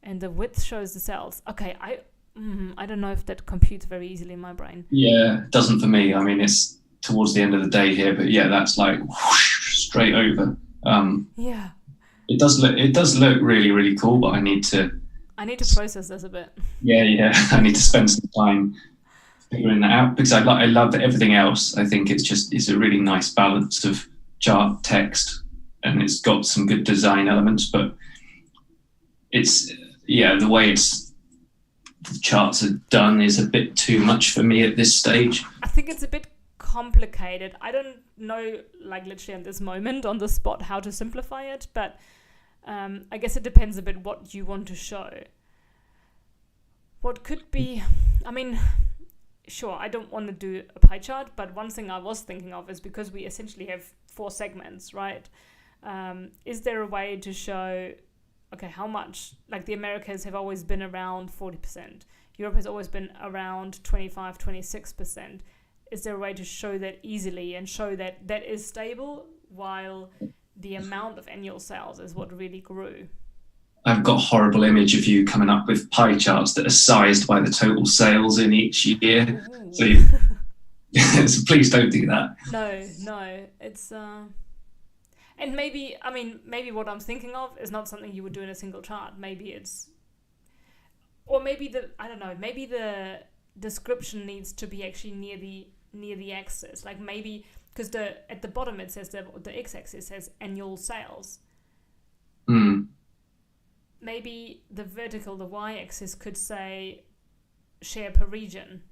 And the width shows the sales. Okay, I don't know if that computes very easily in my brain. Yeah, it doesn't for me. I mean, it's towards the end of the day here, but yeah, that's like whoosh, straight over. Yeah. It does look really, really cool, but I need to I need to process this a bit. Yeah. I need to spend some time figuring that out, because I love everything else. I think it's a really nice balance of chart, text, and it's got some good design elements, but it's the way the charts are done is a bit too much for me at this stage. I think it's a bit complicated. I don't know, like literally at this moment on the spot, how to simplify it, but I guess it depends a bit what you want to show. What could be, I mean, sure, I don't want to do a pie chart, but one thing I was thinking of is, because we essentially have 4 segments, right? Is there a way to show, okay, how much, like the Americas have always been around 40%. Europe has always been around 25, 26%. Is there a way to show that easily and show that that is stable while the amount of annual sales is what really grew? I've got a horrible image of you coming up with pie charts that are sized by the total sales in each year. So, so please don't do that. No, it's and maybe what I'm thinking of is not something you would do in a single chart. Maybe it's, or maybe maybe the description needs to be actually near the axis. Like maybe, because at the bottom it says the x-axis says annual sales. Maybe the y-axis could say share per region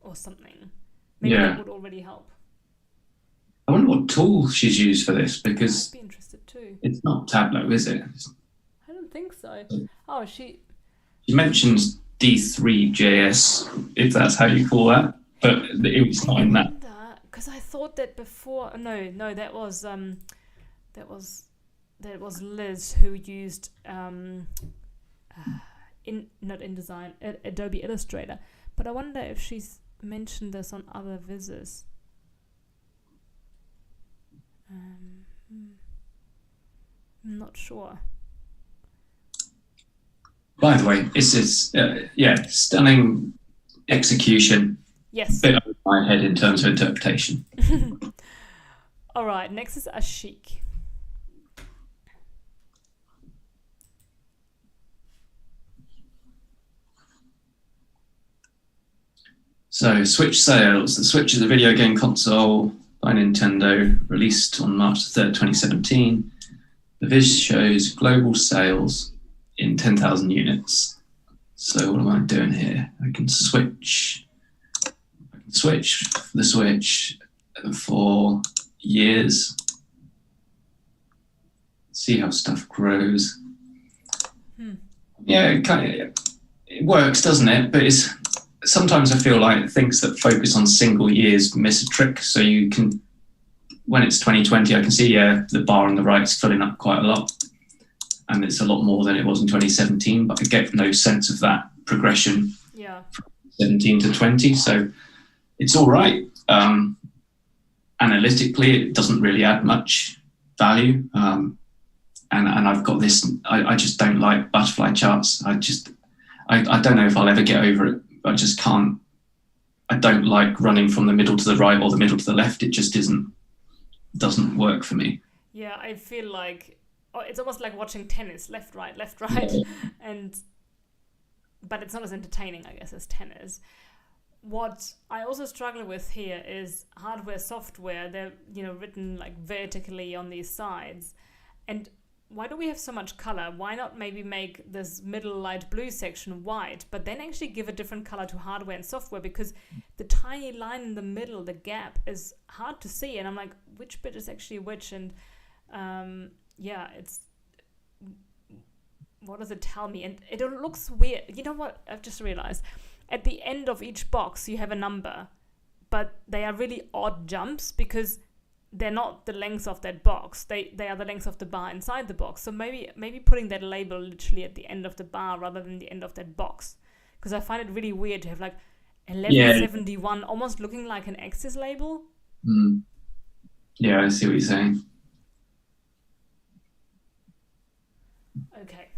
or something. Maybe that would already help. I wonder what tool she's used for this, because I'd be interested too. It's not Tableau, is it? I don't think so. Oh, she mentions D3JS, if that's how you call that, but it was not in that. Because I thought that before. No, that was Liz who used Adobe Illustrator. But I wonder if she's mentioned this on other vises. I'm not sure. By the way, it's stunning execution. Yes. Bit over my head in terms of interpretation. All right, next is Ashik. So, Switch sales. The Switch is a video game console by Nintendo, released on March 3rd, 2017. The viz shows global sales in 10,000 units. So what am I doing here? I can switch the Switch for years. See how stuff grows. Yeah, it works, doesn't it? But sometimes I feel like things that focus on single years miss a trick. So you can, when it's 2020, I can see the bar on the right is filling up quite a lot, and it's a lot more than it was in 2017. But I get no sense of that progression from 17 to 20. So it's all right. Analytically, it doesn't really add much value. And I've got this. I just don't like butterfly charts. I don't know if I'll ever get over it. I just can't. I don't like running from the middle to the right or the middle to the left. It just doesn't work for me. Yeah, I feel like it's almost like watching tennis, left, right, but it's not as entertaining, I guess, as tennis. What I also struggle with here is hardware, software. They're written like vertically on these sides, and why do we have so much color? Why not maybe make this middle light blue section white, but then actually give a different color to hardware and software? Because the tiny line in the middle, the gap, is hard to see, and I'm like, which bit is actually which? And it's, what does it tell me? And it looks weird. You know what? I've just realized at the end of each box you have a number, but they are really odd jumps because they're not the length of that box. They are the length of the bar inside the box. So maybe putting that label literally at the end of the bar rather than the end of that box. Because I find it really weird to have like 1171 almost looking like an Axis label. Yeah, I see what you're saying. Okay.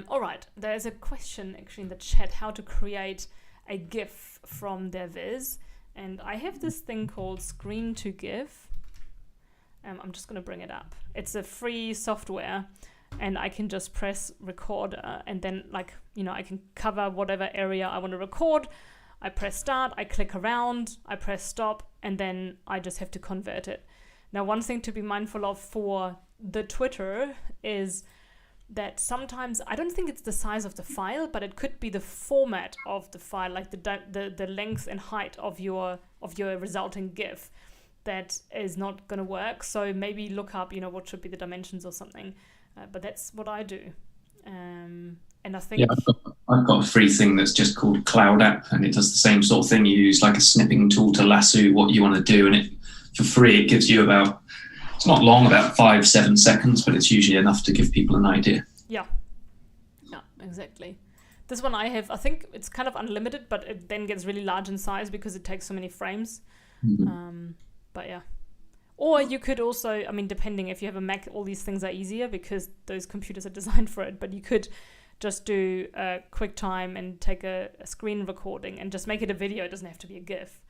All right. There's a question actually in the chat, how to create a GIF from their viz. And I have this thing called Screen to GIF. I'm just going to bring it up. It's a free software. and I can just press record, and then like, I can cover whatever area I want to record. I press start, I click around, I press stop, and then I just have to convert it. Now, one thing to be mindful of for the Twitter is that sometimes, I don't think it's the size of the file, but it could be the format of the file, like the length and height of your resulting GIF that is not going to work. So maybe look up, what should be the dimensions or something. But that's what I do. And I think... Yeah, I've got a free thing that's just called Cloud App, and it does the same sort of thing. You use like a snipping tool to lasso what you want to do, and for free it gives you about... It's not long, about 5-7 seconds, but it's usually enough to give people an idea. Yeah, exactly. This one I have, I think it's kind of unlimited, but it then gets really large in size because it takes so many frames. Mm-hmm. But yeah. Or you could also, depending, if you have a Mac, all these things are easier because those computers are designed for it, but you could just do a QuickTime and take a screen recording and just make it a video. It doesn't have to be a GIF.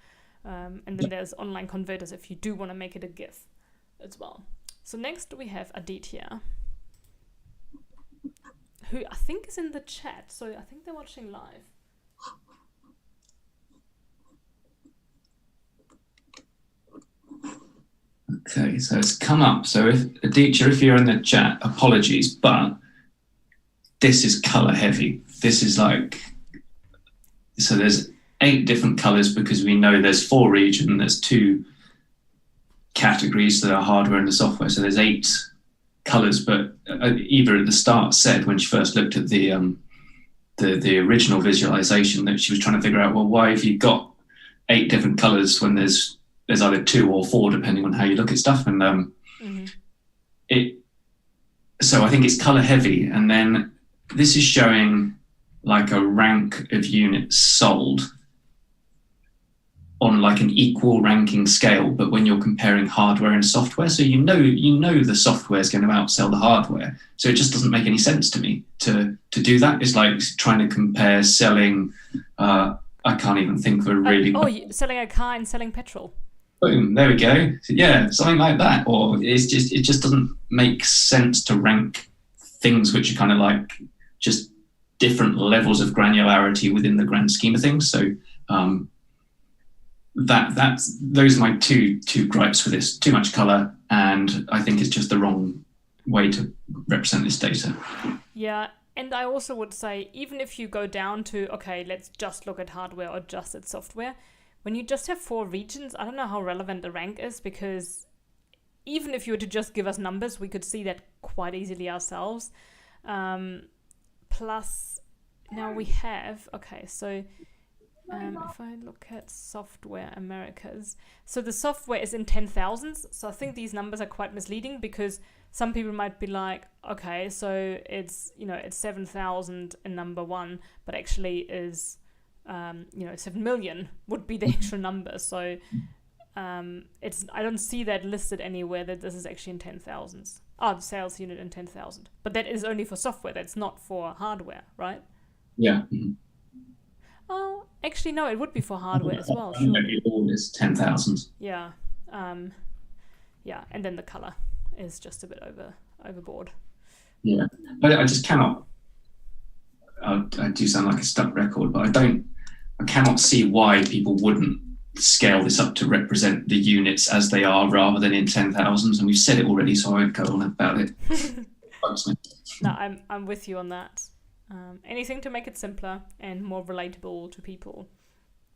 And then there's online converters if you do want to make it a GIF as well. So next we have Aditya, who I think is in the chat. So I think they're watching live. Okay, so it's come up. So Aditya, if you're in the chat, apologies, but this is color heavy. This is like, so there's 8 different colors because we know there's 4 regions, there's 2 categories that are hardware and the software. So there's 8 colors, but Eva at the start said when she first looked at the original visualization that she was trying to figure out, well, why have you got 8 different colors when there's either 2 or 4 depending on how you look at stuff. And so I think it's color heavy, and then this is showing like a rank of units sold on like an equal ranking scale, but when you're comparing hardware and software, so you know the software is going to outsell the hardware, so it just doesn't make any sense to me to do that. It's like trying to compare selling I can't even think of a really selling a car and selling petrol. Boom, there we go. Yeah, something like that. Or it just doesn't make sense to rank things which are kind of like just different levels of granularity within the grand scheme of things. So those are my two gripes with this. Too much color, and I think it's just the wrong way to represent this data. Yeah, and I also would say, even if you go down to, okay, let's just look at hardware or just at software, when you just have 4 regions, I don't know how relevant the rank is, because even if you were to just give us numbers, we could see that quite easily ourselves. Plus, now we have, okay, so if I look at software Americas, so the software is in 10,000s. So I think these numbers are quite misleading, because some people might be like, okay, so it's 7,000 in number 1, but actually is 7 million would be the actual number. So I don't see that listed anywhere that this is actually in 10,000s. The sales unit in 10,000. But that is only for software. That's not for hardware, right? Yeah. Oh, actually, no, it would be for hardware as well. Sure. Maybe all is 10,000. Yeah. Yeah, and then the color is just a bit overboard. Yeah, but I just cannot. I do sound like a stuck record, but I cannot see why people wouldn't scale this up to represent the units as they are rather than in 10,000s. And we've said it already, so I won't go on about it. No, I'm with you on that. Anything to make it simpler and more relatable to people.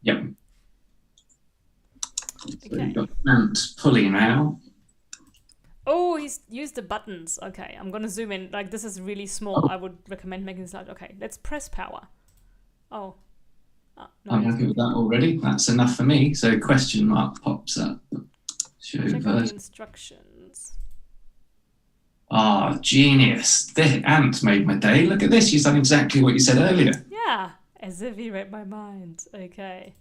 Yep. Okay. So we've got Ant pulling now. Oh, he's used the buttons. Okay, I'm going to zoom in. Like, this is really small. I would recommend making this large. Okay, let's press power. Oh. No, I'm happy with that already. That's enough for me. So question mark pops up. Show check out the version. instructions. Genius. Ant made my day. Look at this. You've done exactly what you said earlier. Yeah, as if he read my mind. Okay.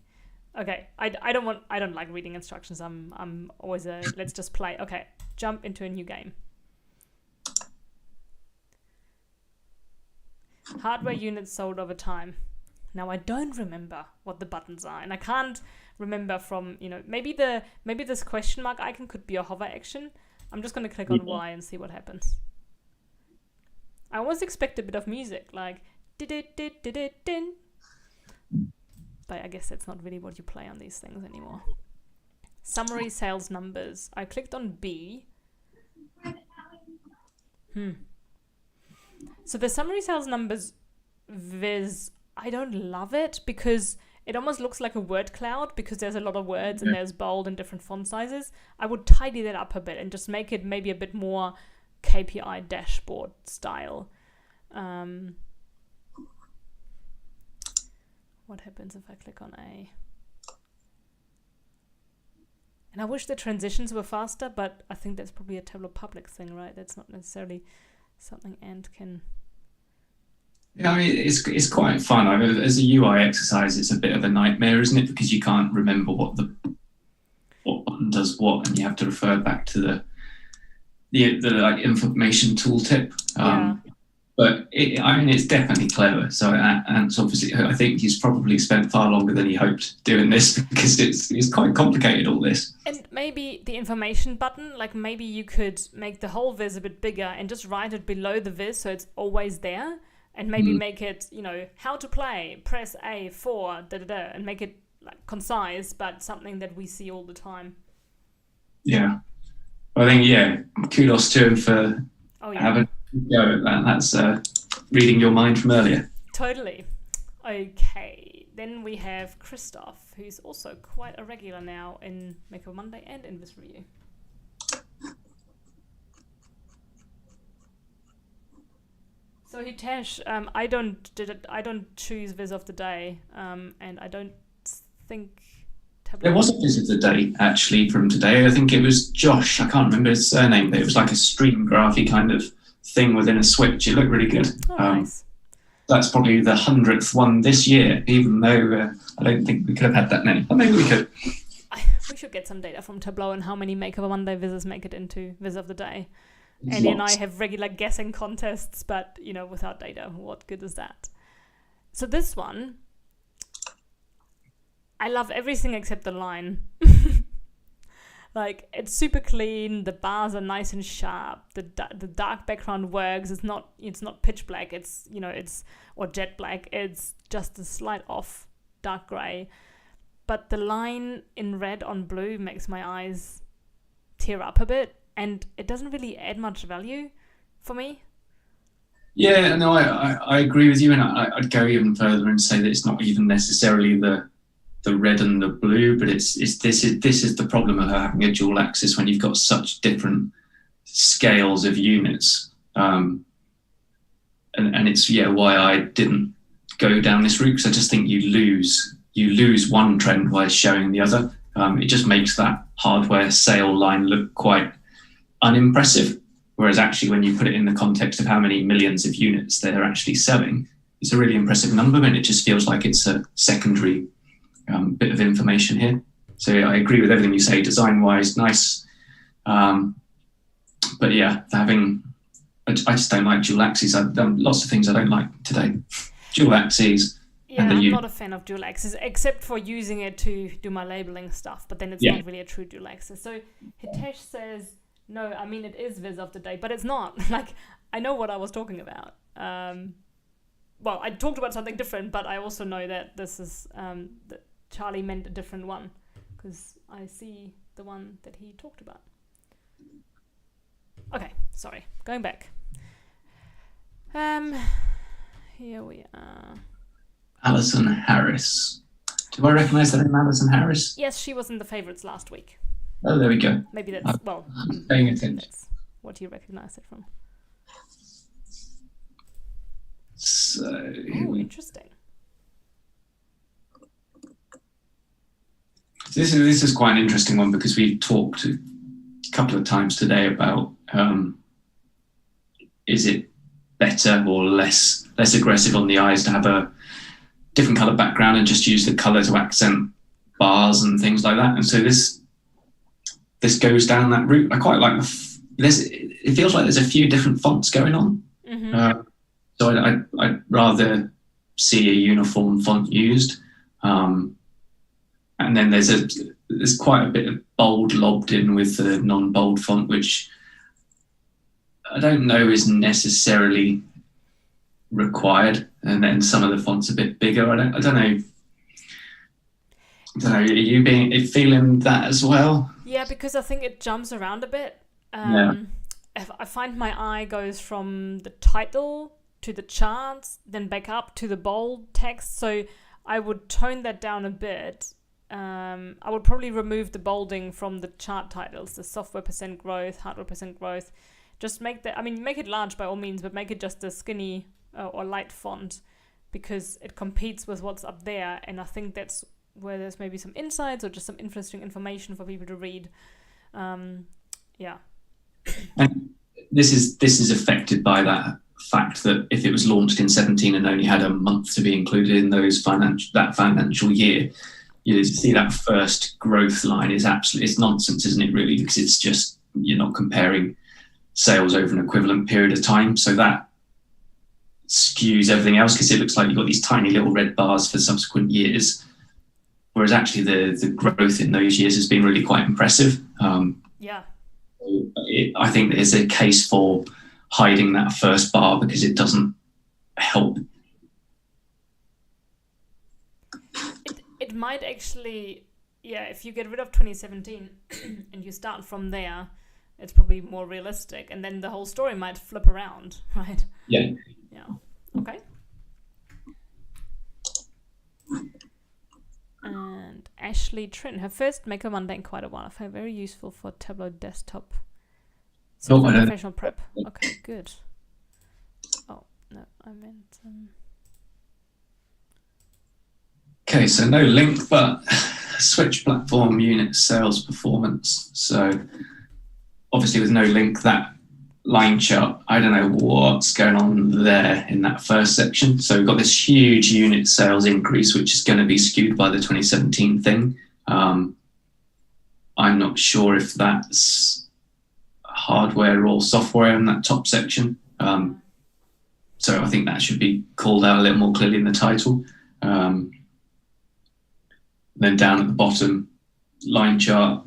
I don't like reading instructions. I'm always let's just play. Okay, jump into a new game. Hardware units sold over time. Now I don't remember what the buttons are, and I can't remember from, maybe this question mark icon could be a hover action. I'm just going to click on Y and see what happens. I always expect a bit of music, like din. But I guess that's not really what you play on these things anymore. Summary sales numbers. I clicked on B. So the summary sales numbers viz, I don't love it because it almost looks like a word cloud because there's a lot of words and there's bold and different font sizes. I would tidy that up a bit and just make it maybe a bit more KPI dashboard style. What happens if I click on A? And I wish the transitions were faster, but I think that's probably a Tableau Public thing, right? That's not necessarily something Ant can... Yeah, I mean, it's quite fun. I mean, as a UI exercise, it's a bit of a nightmare, isn't it? Because you can't remember what button does what, and you have to refer back to the like information tooltip. But I mean, it's definitely clever. So Ant's obviously, I think he's probably spent far longer than he hoped doing this because it's quite complicated, all this. And maybe the information button, like maybe you could make the whole viz a bit bigger and just write it below the viz so it's always there. And maybe make it, how to play, press A for, and make it like concise, but something that we see all the time. Yeah. I think, kudos to him for having a go at that. That's reading your mind from earlier. Totally. Okay. Then we have Kristoff, who's also quite a regular now in Makeover Monday and in this review. So Hitesh, I don't choose Viz of the Day, and I don't think Tableau... There was a Viz of the Day actually from today. I think it was Josh. I can't remember his surname, but it was like a stream graphy kind of thing within a switch. It looked really good. Oh, nice. That's probably the 100th one this year, even though I don't think we could have had that many. But maybe we could. We should get some data from Tableau on how many Makeover Monday Vizes make it into Viz of the Day. Andy and I have regular guessing contests, but, without data, what good is that? So this one, I love everything except the line. Like, it's super clean, the bars are nice and sharp, the dark background works, it's not pitch black, or jet black, it's just a slight off dark grey. But the line in red on blue makes my eyes tear up a bit. And it doesn't really add much value for me. Yeah, no, I agree with you, and I'd go even further and say that it's not even necessarily the red and the blue, but this is the problem of having a dual axis when you've got such different scales of units, and it's why I didn't go down this route, because I just think you lose one trend while showing the other. It just makes that hardware sale line look quite unimpressive, whereas actually when you put it in the context of how many millions of units they're actually selling, it's a really impressive number, and it just feels like it's a secondary bit of information here. So I agree with everything you say, design-wise, nice. But yeah, I just don't like dual axes. I've done lots of things I don't like today. Dual axes. Yeah, I'm not a fan of dual axes, except for using it to do my labeling stuff, but then it's not really a true dual axis. So Hitesh says, no, I mean, it is Viz of the Day, but it's not. Like, I know what I was talking about. Well, I talked about something different, but I also know that this is, that Charlie meant a different one, because I see the one that he talked about. Okay, sorry, going back. Here we are. Alison Harris. Do I recognise that name, Alison Harris? Yes, she was in the favourites last week. Oh, there we go. Maybe that's, paying attention. That's what you recognise it from. So... Oh, interesting. This is quite an interesting one, because we've talked a couple of times today about is it better or less aggressive on the eyes to have a different colour background and just use the colour to accent bars and things like that. And so this goes down that route. I quite like it feels like there's a few different fonts going on. Mm-hmm. So I'd rather see a uniform font used. And then there's quite a bit of bold lobbed in with the non-bold font, which I don't know is necessarily required, and then some of the fonts a bit bigger. I don't know. Are you feeling that as well? Yeah, because I think it jumps around a bit. I find my eye goes from the title to the charts, then back up to the bold text. So I would tone that down a bit. I would probably remove the bolding from the chart titles, the software percent growth, hardware percent growth. Just make that, make it large by all means, but make it just a skinny or light font, because it competes with what's up there. And I think that's where there's maybe some insights or just some interesting information for people to read. Yeah. And this is affected by that fact that if it was launched in 17 and only had a month to be included in that financial year, you see that first growth line is it's nonsense, isn't it, really? Because it's just, you're not comparing sales over an equivalent period of time. So that skews everything else, because it looks like you've got these tiny little red bars for subsequent years, whereas actually the growth in those years has been really quite impressive. I think there's a case for hiding that first bar because it doesn't help. It might actually, if you get rid of 2017 and you start from there, it's probably more realistic, and then the whole story might flip around, right? Yeah. Okay. And Ashley Trin, her first Makeover Monday in quite a while. I found it very useful for Tableau desktop. So for professional prep. Okay, good. Oh, no, I meant... Okay, so no link, but switch platform unit sales performance. So obviously with no link, that line chart, I don't know what's going on there in that first section. So we've got this huge unit sales increase, which is going to be skewed by the 2017 thing. I'm not sure if that's hardware or software in that top section. So I think that should be called out a little more clearly in the title. Then down at the bottom, line chart.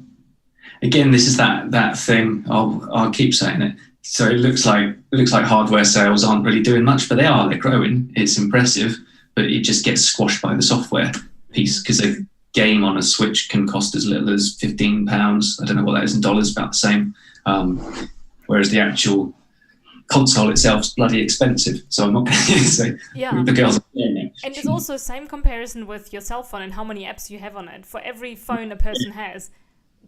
Again, this is that thing. I'll keep saying it. So it looks like hardware sales aren't really doing much, but they are. They're growing. It's impressive, but it just gets squashed by the software piece, because a game on a Switch can cost as little as £15. I don't know what that is in dollars, about the same. Whereas the actual console itself is bloody expensive. So I'm not going to say the girls are doing it. And it's also the same comparison with your cell phone and how many apps you have on it. For every phone a person has,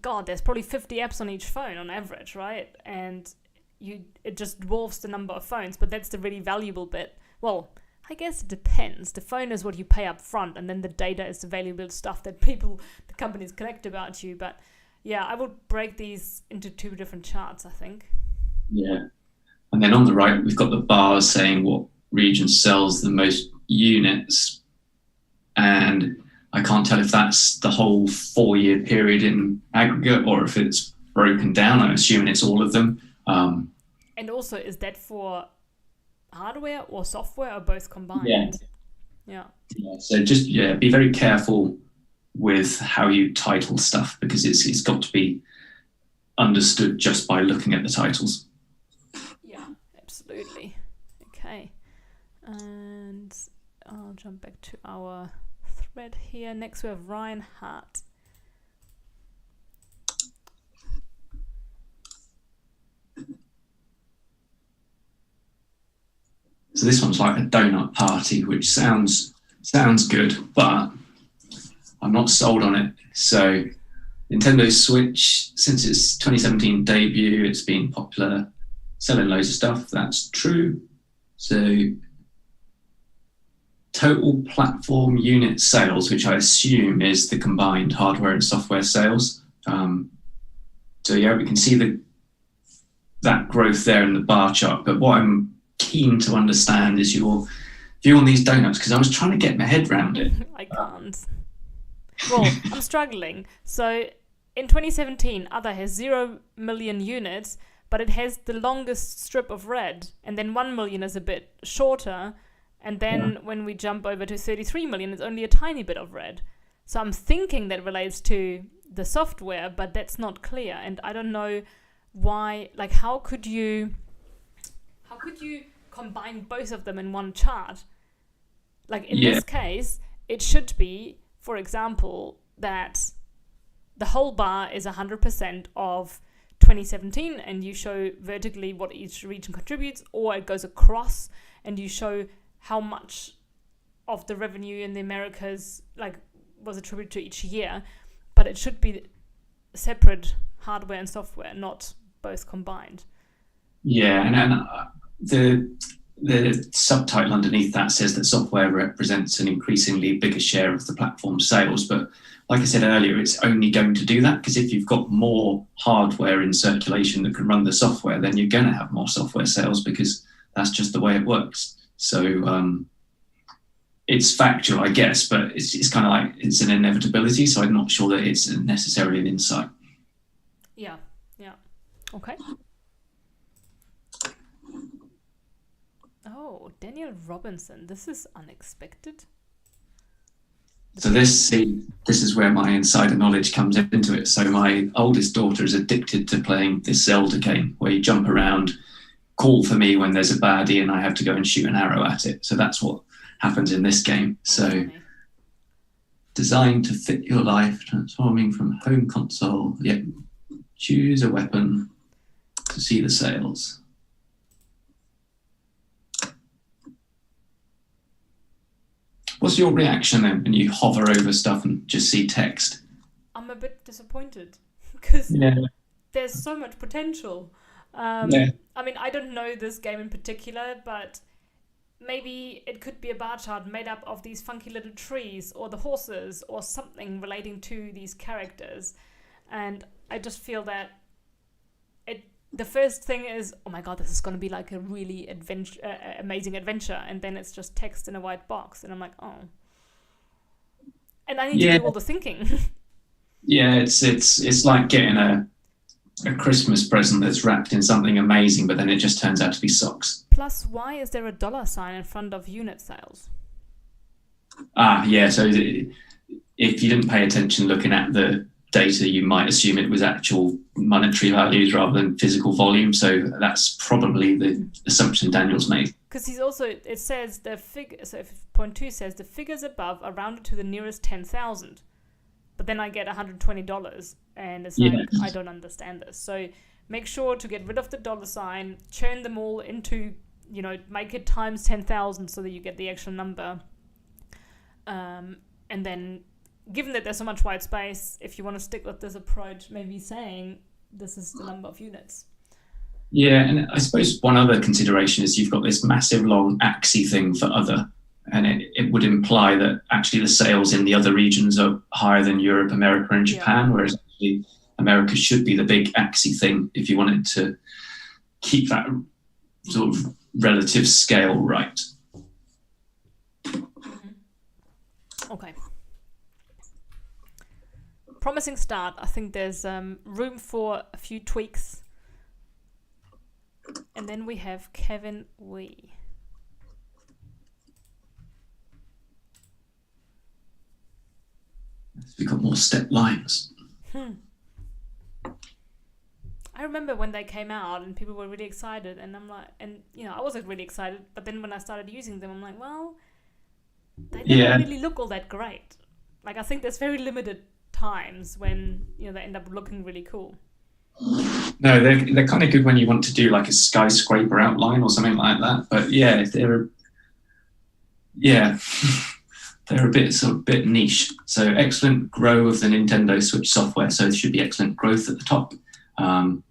God, there's probably 50 apps on each phone on average, right? And it just dwarfs the number of phones, but that's the really valuable bit. Well, I guess it depends. The phone is what you pay up front, and then the data is the valuable stuff that the companies collect about you. But yeah, I would break these into two different charts, I think. Yeah. And then on the right, we've got the bars saying what region sells the most units. And I can't tell if that's the whole 4-year period in aggregate or if it's broken down. I'm assuming it's all of them. And also, is that for hardware or software or both combined? Yeah. So just, be very careful with how you title stuff, because it's got to be understood just by looking at the titles. Yeah, absolutely. Okay. And I'll jump back to our thread here. Next we have Reinhardt. So this one's like a donut party, which sounds good, but I'm not sold on it. So Nintendo Switch, since its 2017 debut, it's been popular, selling loads of stuff. That's true. So total platform unit sales, which I assume is the combined hardware and software sales. So yeah, we can see that growth there in the bar chart. But what I'm keen to understand is your view on these donuts, because I was trying to get my head around it. I can't. Well, I'm struggling. So in 2017, Other has 0 million units, but it has the longest strip of red, and then 1 million is a bit shorter, and then when we jump over to 33 million, it's only a tiny bit of red. So I'm thinking that relates to the software, but that's not clear, and I don't know why. Like, how could you combine both of them in one chart. Like in Yeah. this case, it should be, for example, that the whole bar is 100% of 2017 and you show vertically what each region contributes, or it goes across and you show how much of the revenue in the Americas like was attributed to each year. But it should be separate hardware and software, not both combined. Yeah, and the subtitle underneath that says that software represents an increasingly bigger share of the platform's sales. But like I said earlier, it's only going to do that because if you've got more hardware in circulation that can run the software, then you're going to have more software sales because that's just the way it works. So it's factual, I guess, but it's kind of like it's an inevitability. So I'm not sure that it's necessarily an insight. Yeah. Okay. Oh, Daniel Robinson. This is unexpected. So this is where my insider knowledge comes into it. So my oldest daughter is addicted to playing this Zelda game where you jump around, call for me when there's a baddie, and I have to go and shoot an arrow at it. So that's what happens in this game. So designed to fit your life, transforming from home console. Yep. Choose a weapon to see the sales. What's your reaction then when you hover over stuff and just see text? I'm a bit disappointed because Yeah. there's so much potential. I mean, I don't know this game in particular, but maybe it could be a bar chart made up of these funky little trees or the horses or something relating to these characters. And I just feel that the first thing is, oh my god, this is going to be like a really amazing adventure, and then it's just text in a white box, and I'm like, oh. And I need to do all the thinking. Yeah, it's like getting a Christmas present that's wrapped in something amazing, but then it just turns out to be socks. Plus, why is there a $sign in front of unit sales? Yeah, so if you didn't pay attention looking at the data, you might assume it was actual monetary values rather than physical volume. So that's probably the assumption Daniel's made. Because it says the figure, so if point 2 says the figures above are rounded to the nearest 10,000. But then I get $120 and it's like, I don't understand this. So make sure to get rid of the $sign, churn them all into, make it times 10,000 so that you get the actual number. And then given that there's so much white space, if you want to stick with this approach, maybe saying this is the number of units. Yeah, and I suppose one other consideration is you've got this massive long axis thing for other, and it would imply that actually the sales in the other regions are higher than Europe, America, and Japan, whereas actually America should be the big axis thing if you wanted to keep that sort of relative scale right. Okay. Promising start. I think there's room for a few tweaks. And then we have Kevin Wee. We've got more step lines. I remember when they came out and people were really excited, and I'm like, I wasn't really excited, but then when I started using them, I'm like, well, they don't really look all that great. Like, I think there's very limited times when they end up looking really cool. No, they're kind of good when you want to do like a skyscraper outline or something like that. But they're a bit niche. So excellent grow of the Nintendo Switch software. So there should be excellent growth at the top. And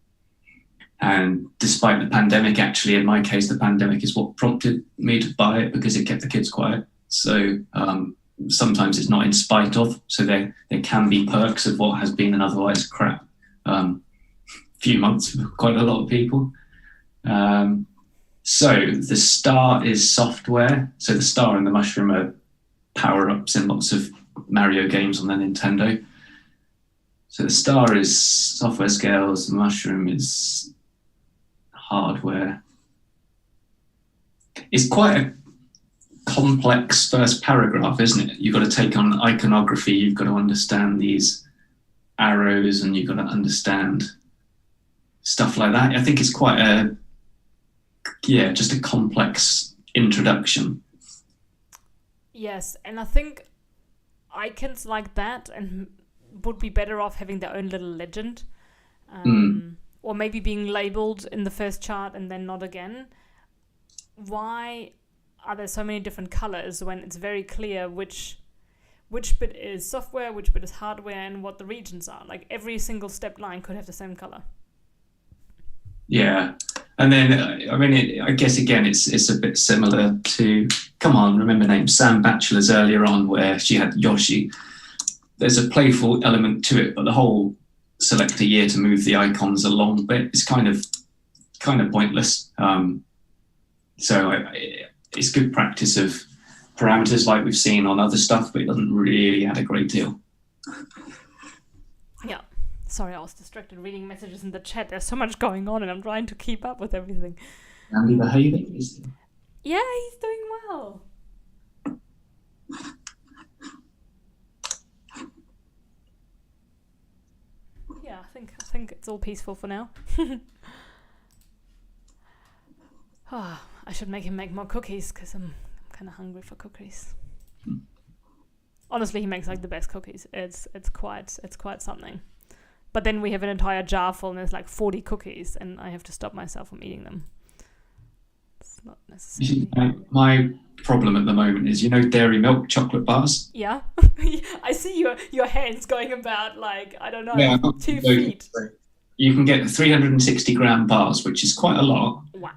despite the pandemic, actually, in my case, the pandemic is what prompted me to buy it because it kept the kids quiet. So sometimes it's not in spite of. So there can be perks of what has been an otherwise crap few months for quite a lot of people. So the star is software. So the star and the mushroom are power-ups in lots of Mario games on the Nintendo. So the star is software scales, the mushroom is hardware. It's quite a complex first paragraph, isn't it? You've got to take on iconography, you've got to understand these arrows, and you've got to understand stuff like that. I think it's quite just a complex introduction. Yes, and I think icons like that and would be better off having their own little legend, or maybe being labeled in the first chart and then not again. Why are there so many different colors when it's very clear which bit is software, which bit is hardware, and what the regions are? Like every single step line could have the same color. Yeah, and then I guess again it's a bit similar to, come on, remember names, Sam Batchelor's earlier on, where she had Yoshi. There's a playful element to it, but the whole select a year to move the icons along bit is kind of pointless. So it's good practice of parameters like we've seen on other stuff, but it doesn't really add a great deal. Yeah. Sorry, I was distracted reading messages in the chat. There's so much going on and I'm trying to keep up with everything. Andy behaving, is he? Yeah, he's doing well. Yeah, I think it's all peaceful for now. I should make him make more cookies because I'm kind of hungry for cookies. Honestly, he makes like the best cookies. It's quite something. But then we have an entire jar full and there's like 40 cookies and I have to stop myself from eating them. It's not necessarily... My problem at the moment is, dairy milk chocolate bars? Yeah. I see your hands going about like, I don't know, 2 feet. You can get 360 gram bars, which is quite a lot. Wow.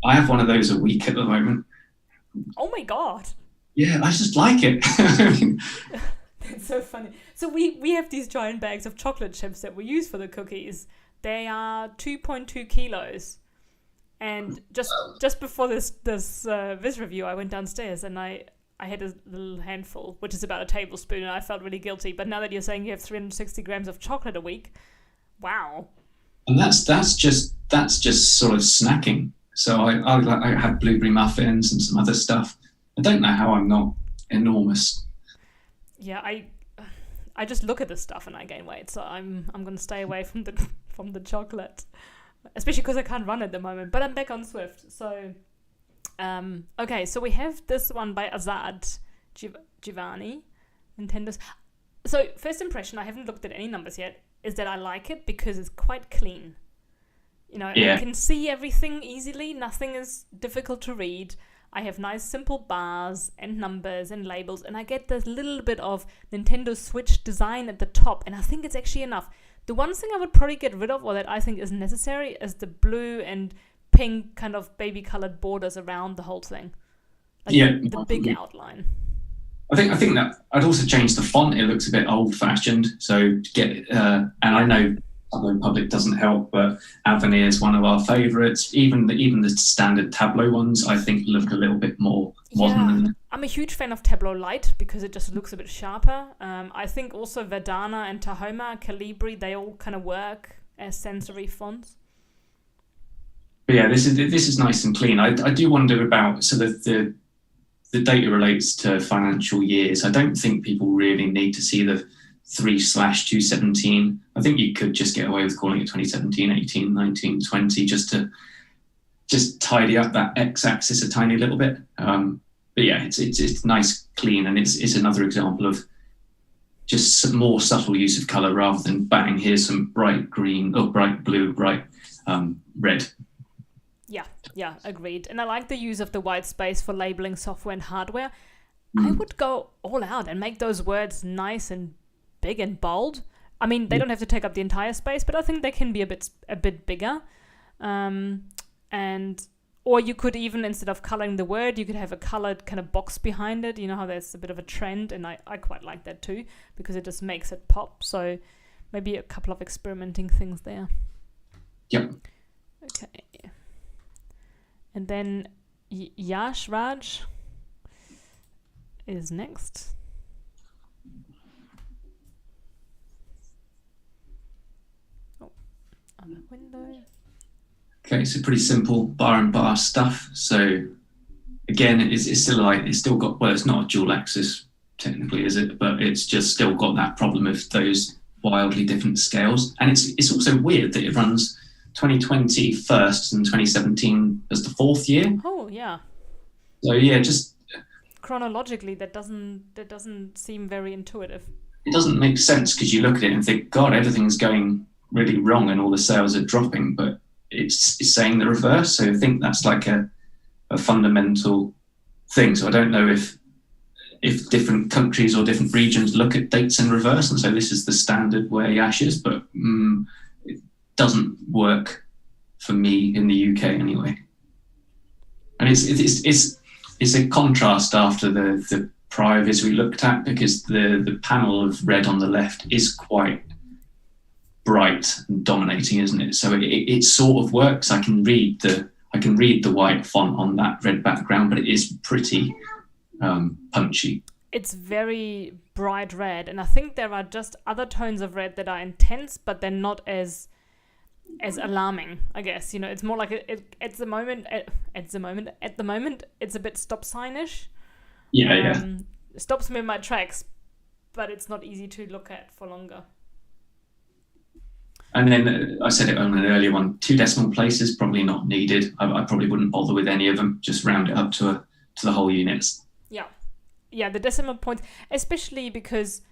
I have one of those a week at the moment. Oh my God. Yeah, I just like it. That's so funny. So we have these giant bags of chocolate chips that we use for the cookies. They are 2.2 kilos. And just before this review, I went downstairs and I had a little handful, which is about a tablespoon, and I felt really guilty. But now that you're saying you have 360 grams of chocolate a week, wow. And that's just sort of snacking. So I had blueberry muffins and some other stuff. I don't know how I'm not enormous. Yeah, I just look at this stuff and I gain weight, so I'm going to stay away from the chocolate, especially because I can't run at the moment. But I'm back on Swift. So, okay, so we have this one by Azad Giovanni, Nintendo's. So first impression, I haven't looked at any numbers yet, is that I like it because it's quite clean. I can see everything easily. Nothing is difficult to read. I have nice simple bars and numbers and labels, and I get this little bit of Nintendo Switch design at the top, and I think it's actually enough. The one thing I would probably get rid of, or that I think is necessary, is the blue and pink kind of baby colored borders around the whole thing. Like the big outline. I think that I'd also change the font. It looks a bit old fashioned. So and I know Tableau Public doesn't help, but Avenir is one of our favourites. Even the standard Tableau ones, I think, look a little bit more modern. Yeah, I'm a huge fan of Tableau Lite because it just looks a bit sharper. I think also Verdana and Tahoma, Calibri, they all kind of work as sensory fonts. But yeah, this is nice and clean. I do wonder about the data relates to financial years. I don't think people really need to see the 3/217. I think you could just get away with calling it 2017, 18, 19, 20, just to tidy up that x-axis a tiny little bit. But yeah, it's nice, clean, and it's another example of just some more subtle use of color rather than bang, here's some bright green, or bright blue, bright red. Yeah, agreed. And I like the use of the white space for labeling software and hardware. I would go all out and make those words nice and big and bold. I mean, they don't have to take up the entire space, but I think they can be a bit bigger. Or you could even, instead of coloring the word, you could have a colored kind of box behind it. You know how there's a bit of a trend, and I quite like that too, because it just makes it pop. So maybe a couple of experimenting things there. Yep. Okay. And then Yash Raj is next. On the window. Okay, so pretty simple bar and bar stuff. So again, it's still got, well, it's not a dual axis technically, is it? But it's just still got that problem of those wildly different scales. And it's also weird that it runs 2020 first and 2017 as the fourth year. Oh, yeah. So yeah, just chronologically, that doesn't seem very intuitive. It doesn't make sense because you look at it and think, God, everything's going really wrong and all the sales are dropping, but it's saying the reverse. So I think that's like a fundamental thing. So I don't know if different countries or different regions look at dates in reverse, and so this is the standard way Yash is, but it doesn't work for me in the UK anyway. And it's a contrast after the prior viz we looked at, because the panel of red on the left is quite bright and dominating, isn't it? So it sort of works. I can read the white font on that red background, but it is pretty punchy. It's very bright red, and I think there are just other tones of red that are intense, but they're not as alarming, I guess. It's more like at the moment it's a bit stop signish. Yeah. Stops me in my tracks, but it's not easy to look at for longer. And then I said it on an earlier one, 2 decimal places probably not needed. I probably wouldn't bother with any of them. Just round it up to the whole units. Yeah, the decimal points, especially because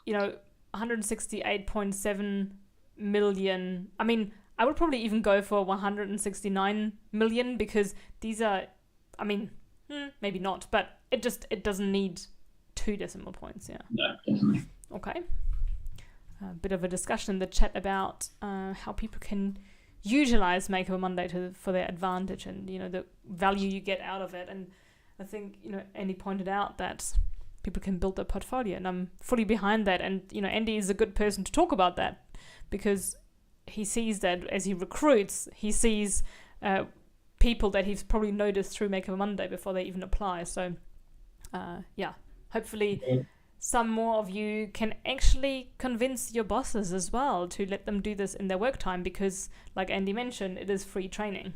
168.7 million. I mean, I would probably even go for 169 million, because these are, I mean, maybe not, but it doesn't need 2 decimal points. Yeah. No, definitely. Okay. A bit of a discussion in the chat about how people can utilize Makeover Monday for their advantage, and the value you get out of it. And I think Andy pointed out that people can build their portfolio, and I'm fully behind that. And Andy is a good person to talk about that, because he sees that as he recruits, he sees people that he's probably noticed through Makeover Monday before they even apply. So hopefully some more of you can actually convince your bosses as well to let them do this in their work time, because like Andy mentioned, it is free training.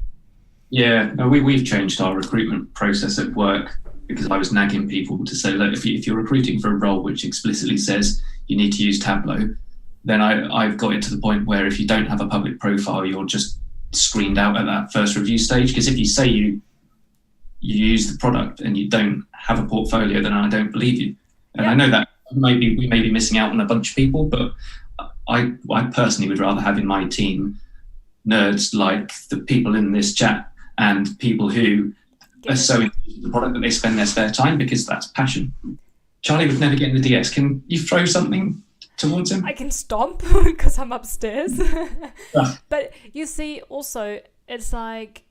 Yeah, no, we've changed our recruitment process at work, because I was nagging people to say, look, if you're recruiting for a role which explicitly says you need to use Tableau, then I've got it to the point where if you don't have a public profile, you're just screened out at that first review stage. Because if you say you use the product and you don't have a portfolio, then I don't believe you. And I know that we may be missing out on a bunch of people, but I personally would rather have in my team nerds like the people in this chat, and people who are so into the product that they spend their spare time, because that's passion. Charlie would never get in the DS. Can you throw something towards him? I can stomp because I'm upstairs. But you see, also, it's like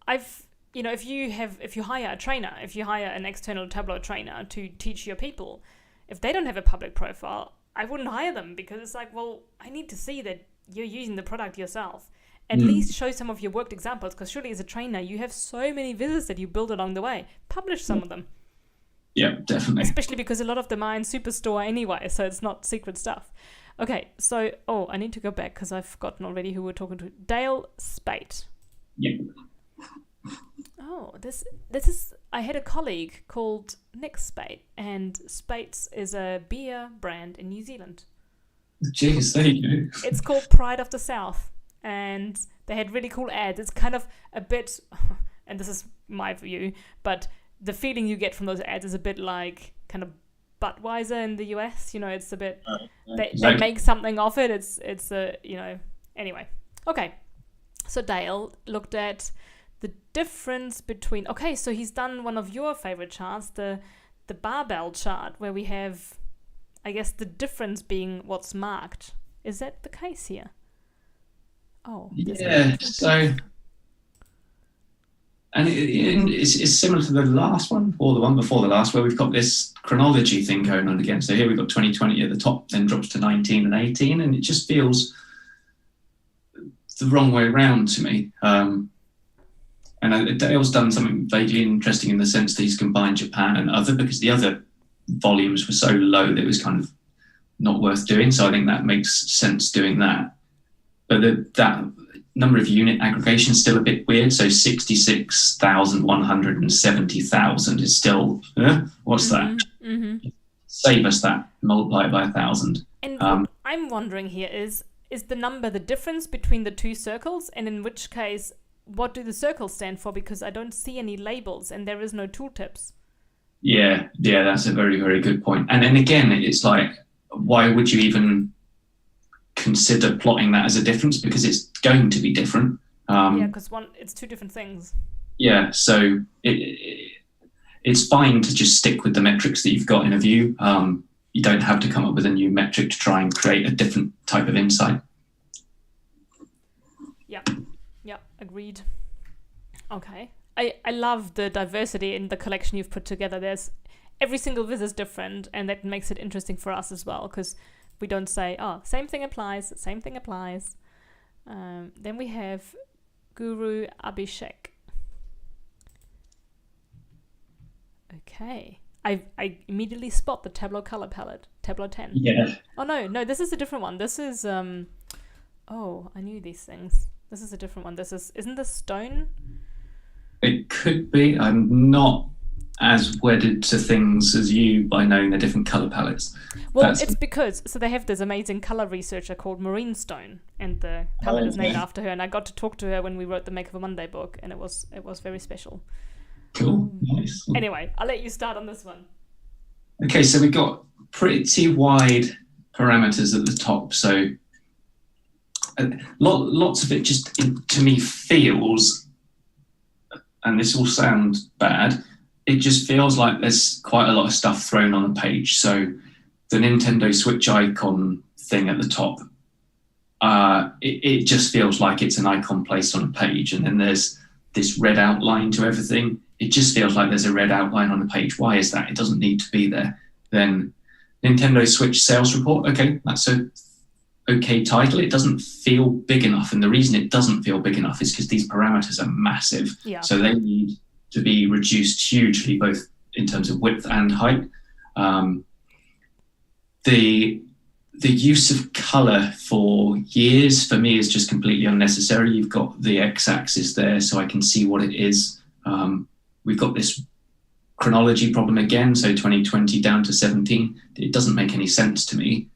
if you hire a trainer, if you hire an external Tableau trainer to teach your people, if they don't have a public profile, I wouldn't hire them, because it's like, well, I need to see that you're using the product yourself. At least show some of your worked examples, because surely as a trainer, you have so many visits that you build along the way. Publish some of them. Yeah, definitely. Especially because a lot of them are in Superstore anyway, so it's not secret stuff. Okay, so, I need to go back because I've forgotten already who we're talking to. Dale Spate. Yeah. Oh, this is... I had a colleague called Nick Spate, and Spates is a beer brand in New Zealand. Jeez, there you go. It's called Pride of the South, and they had really cool ads. It's kind of a bit, and this is my view, but the feeling you get from those ads is a bit like kind of Budweiser in the US. It's a bit, they make something of it. It's a, anyway. Okay, so Dale looked at the difference between, so he's done one of your favorite charts, the Barbell Chart, where we have, I guess, the difference being what's marked. Is that the case here? Yeah, so, and it's similar to the last one, or the one before the last, where we've got this chronology thing going on again. So here we've got 2020 at the top, then drops to 19 and 18, and it just feels the wrong way around to me. And Dale's done something vaguely interesting in the sense that he's combined Japan and other, because the other volumes were so low that it was kind of not worth doing. So I think that makes sense doing that. But that number of unit aggregation is still a bit weird. So 66,000, 170,000 is still, what's that? Mm-hmm. Save us that, multiply it by 1,000. And what I'm wondering here is is the number the difference between the two circles? And in which case, what do the circles stand for? Because I don't see any labels and there is no tooltips. Yeah, that's a very, very good point. And then again, it's like, why would you even consider plotting that as a difference? Because it's going to be different. Because it's two different things. Yeah, so it's fine to just stick with the metrics that you've got in a view. You don't have to come up with a new metric to try and create a different type of insight. Yeah, agreed. Okay. I love the diversity in the collection you've put together. There's every single viz is different, and that makes it interesting for us as well, because we don't say, same thing applies. Then we have Guru Abhishek. Okay. I immediately spot the Tableau color palette, Tableau 10. Yeah. Oh, no, this is a different one. This is, I knew these things. This is a different one. Isn't this stone? It could be. I'm not as wedded to things as you by knowing the different color palettes. Well, it's because, so they have this amazing color researcher called Marine Stone, and the palette is named after her, and I got to talk to her when we wrote the Makeover Monday book, and it was very special. Cool. Nice. Anyway, I'll let you start on this one. Okay, so we've got pretty wide parameters at the top. So lots of it just, to me, feels, and this will sound bad, it just feels like there's quite a lot of stuff thrown on a page. So the Nintendo Switch icon thing at the top, it just feels like it's an icon placed on a page, and then there's this red outline to everything. It just feels like there's a red outline on a page. Why is that? It doesn't need to be there. Then Nintendo Switch sales report. Okay, that's a okay title. It doesn't feel big enough. And the reason it doesn't feel big enough is because these parameters are massive. Yeah. So they need to be reduced hugely, both in terms of width and height. The use of color for years, for me, is just completely unnecessary. You've got the x-axis there, so I can see what it is. We've got this chronology problem again, so 2020 down to 17. It doesn't make any sense to me.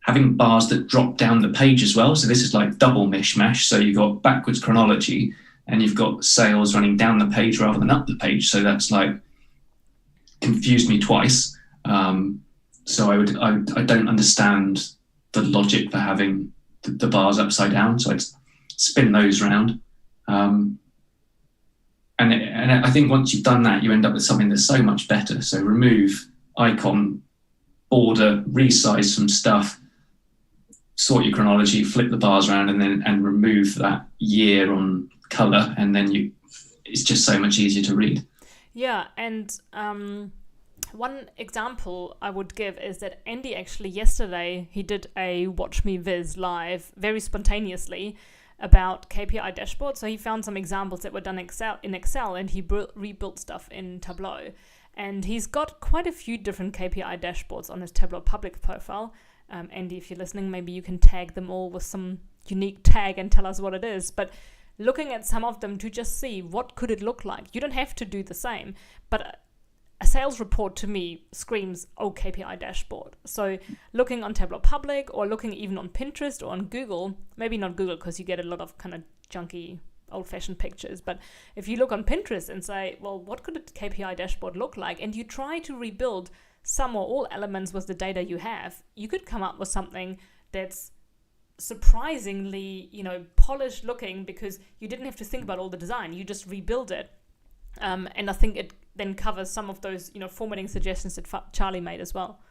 Having bars that drop down the page as well, so this is like double mishmash. So you've got backwards chronology, and you've got sales running down the page rather than up the page. So that's like confused me twice. So I don't understand the logic for having the bars upside down. So I'd spin those around. And I think once you've done that, you end up with something that's so much better. So remove icon, border, resize some stuff, sort your chronology, flip the bars around, and remove that year on color, and then it's just so much easier to read. Yeah, and one example I would give is that Andy actually yesterday, he did a Watch Me Viz live very spontaneously about KPI dashboards. So he found some examples that were done in Excel, and he rebuilt stuff in Tableau. And he's got quite a few different KPI dashboards on his Tableau public profile. Andy, if you're listening, maybe you can tag them all with some unique tag and tell us what it is. But looking at some of them to just see what could it look like. You don't have to do the same, but a sales report to me screams, KPI dashboard. So looking on Tableau Public, or looking even on Pinterest or on Google, maybe not Google because you get a lot of kind of junky old-fashioned pictures, but if you look on Pinterest and say, well, what could a KPI dashboard look like? And you try to rebuild some or all elements with the data you have, you could come up with something that's surprisingly, polished looking, because you didn't have to think about all the design. You just rebuild it. And I think it then covers some of those, formatting suggestions that Charlie made as well.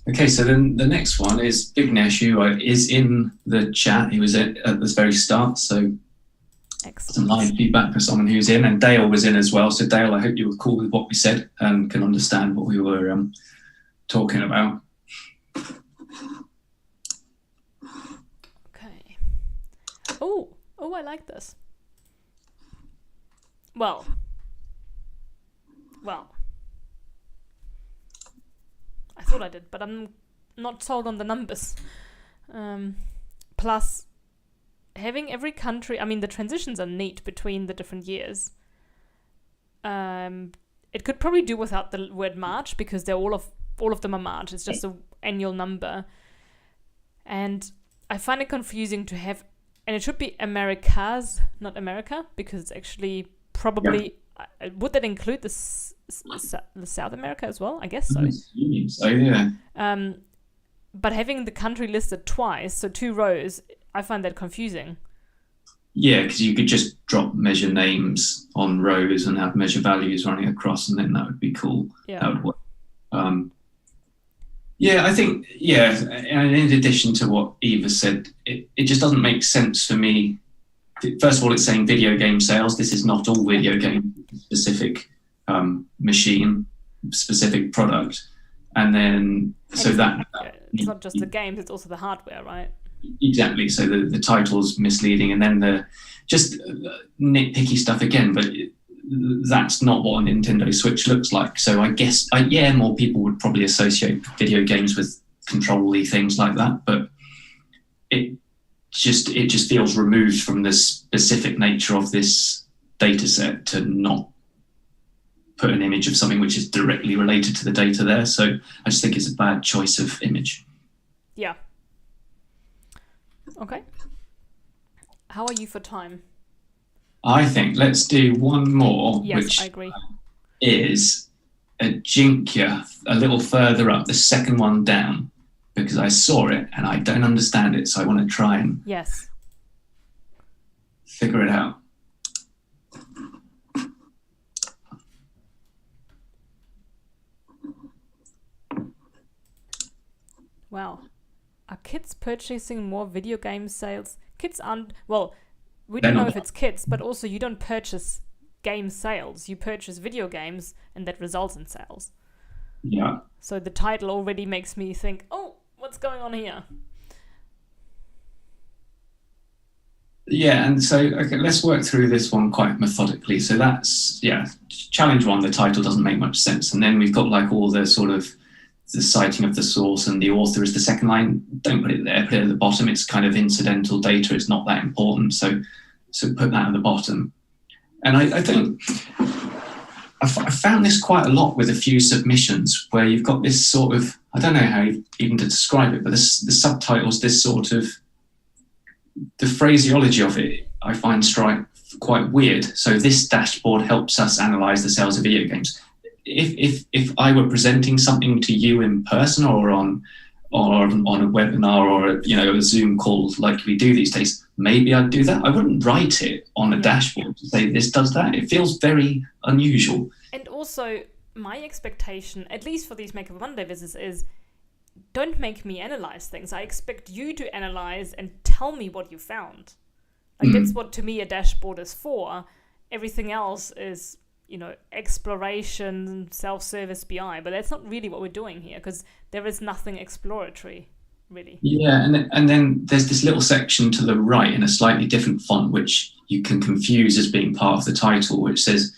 Okay, so then the next one is Vignesh, who is in the chat. He was at the very start, so excellent. Some live feedback for someone who's in, and Dale was in as well. So Dale, I hope you were cool with what we said and can understand what we were talking about. Okay. Oh, I like this. Well, I thought I did, but I'm not sold on the numbers. Plus, having every country, the transitions are neat between the different years. It could probably do without the word March, because they're all of them are March. It's just an annual number. And I find it confusing to have, and it should be Americas, not America, because it's actually probably, would that include the South America as well? I guess so. Oh, yeah. But having the country listed twice, so 2 rows, I find that confusing. Yeah, because you could just drop measure names on rows and have measure values running across, and then that would be cool. Yeah. That would work. I think, and in addition to what Eva said, it just doesn't make sense for me. First of all, it's saying video game sales. This is not all video game specific machine, specific product. And then, it's not just the games, it's also the hardware, right? Exactly. So the title's misleading, and then the just nitpicky stuff again, but that's not what a Nintendo Switch looks like. So I guess, more people would probably associate video games with control-y things like that, but it just feels removed from the specific nature of this data set to not put an image of something which is directly related to the data there. So I just think it's a bad choice of image. Yeah. Okay. How are you for time? I think let's do one more, yes, which I agree. Is a Jinkia a little further up, the second one down, because I saw it and I don't understand it, so I want to try and figure it out. Wow. Are kids purchasing more video game sales? Kids aren't, well, we don't know if it's kids, but also you don't purchase game sales. You purchase video games, and that results in sales. Yeah. So the title already makes me think, oh, what's going on here? Yeah, and so, okay, let's work through this one quite methodically. So that's, challenge 1, the title doesn't make much sense. And then we've got like all the sort of the citing of the source and the author is the second line. Don't put it there, put it at the bottom. It's kind of incidental data. It's not that important. So put that at the bottom. And I think I found this quite a lot with a few submissions where you've got this sort of, I don't know how even to describe it, but the subtitles, this sort of, the phraseology of it, I find quite weird. So this dashboard helps us analyze the sales of video games. If I were presenting something to you in person or on a webinar or a Zoom call like we do these days, maybe I'd do that. I wouldn't write it on a dashboard to say this does that. It feels very unusual. And also, my expectation, at least for these Makeover Monday visits, is don't make me analyze things. I expect you to analyze and tell me what you found. Like that's what to me a dashboard is for. Everything else is exploration, self-service BI, but that's not really what we're doing here because there is nothing exploratory, really. Yeah, and then there's this little section to the right in a slightly different font, which you can confuse as being part of the title, which says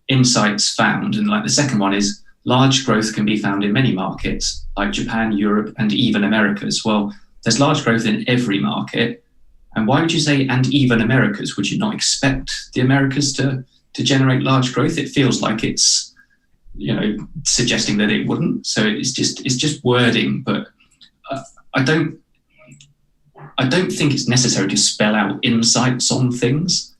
insights found. And like the second one is large growth can be found in many markets, like Japan, Europe, and even Americas. Well, there's large growth in every market. And why would you say, and even Americas? Would you not expect the Americas to generate large growth? It feels like it's, suggesting that it wouldn't. So it's just wording, but I don't think it's necessary to spell out insights on things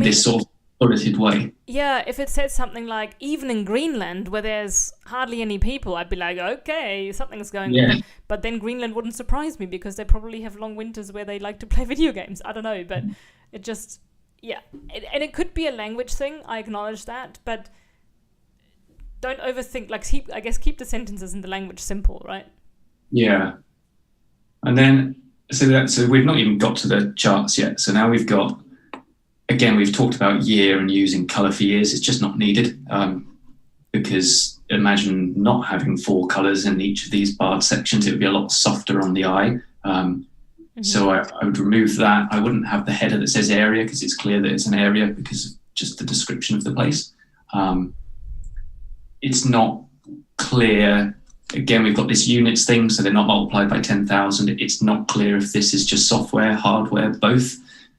this sort of bulleted way. Yeah, if it said something like, even in Greenland, where there's hardly any people, I'd be like, okay, something's going on. But then Greenland wouldn't surprise me because they probably have long winters where they like to play video games. I don't know, but it just... Yeah, and it could be a language thing, I acknowledge that, but don't overthink, keep the sentences in the language simple, right? Yeah. And then, so we've not even got to the charts yet. So now we've got, again, we've talked about year and using colour for years. It's just not needed because imagine not having 4 colours in each of these barred sections. It would be a lot softer on the eye. So I would remove that. I wouldn't have the header that says area because it's clear that it's an area because of just the description of the place. It's not clear. Again, we've got this units thing, so they're not multiplied by 10,000. It's not clear if this is just software, hardware, both.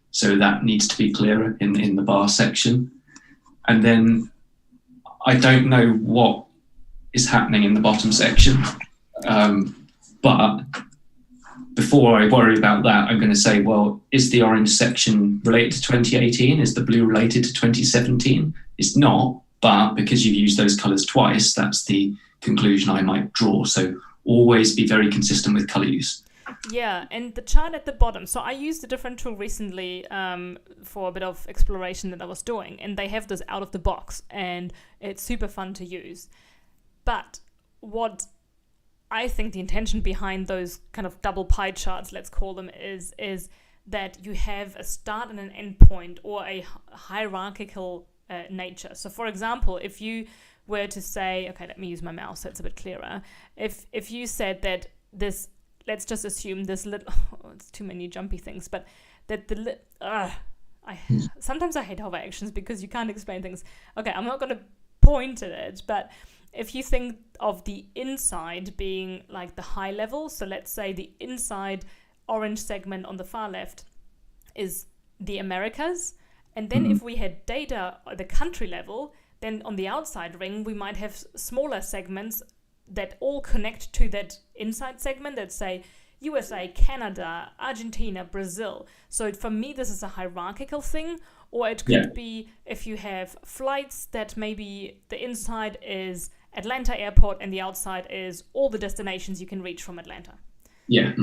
So that needs to be clearer in the bar section. And then I don't know what is happening in the bottom section, but before I worry about that, I'm going to say, well, is the orange section related to 2018? Is the blue related to 2017? It's not, but because you've used those colours twice, that's the conclusion I might draw. So always be very consistent with colour use. Yeah, and the chart at the bottom. So I used a different tool recently for a bit of exploration that I was doing, and they have this out of the box, and it's super fun to use. But what I think the intention behind those kind of double pie charts, let's call them, is that you have a start and an end point, or a hierarchical nature. So for example, if you were to say, okay, let me use my mouse so it's a bit clearer. If you said that this, let's just assume this little, it's too many jumpy things, but that sometimes I hate hover actions because you can't explain things. Okay, I'm not going to point at it, but if you think of the inside being like the high level, so let's say the inside orange segment on the far left is the Americas, and then if we had data at the country level, then on the outside ring we might have smaller segments that all connect to that inside segment that say USA, Canada, Argentina, Brazil. So for me, this is a hierarchical thing, or it could be if you have flights that maybe the inside is Atlanta airport and the outside is all the destinations you can reach from Atlanta. Yeah.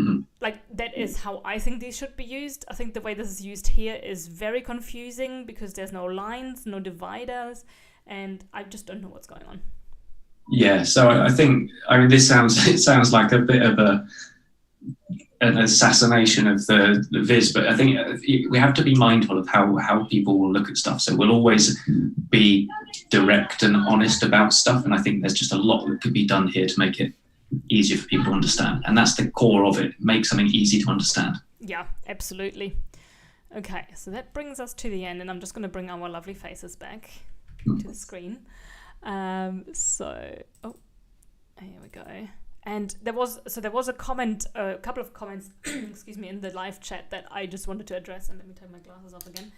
Like that is how I think these should be used. I think the way this is used here is very confusing because there's no lines, no dividers, and I just don't know what's going on. Yeah, so I think, this sounds like a bit of an assassination of the viz, but I think we have to be mindful of how people will look at stuff. So we'll always be direct and honest about stuff, and I think there's just a lot that could be done here to make it easier for people to understand, and that's the core of it. Make something easy to understand. Yeah, absolutely. Okay, so that brings us to the end, and I'm just going to bring our lovely faces back to the screen. Here we go. And there was a comment, a couple of comments, excuse me, in the live chat that I just wanted to address. And let me take my glasses off again.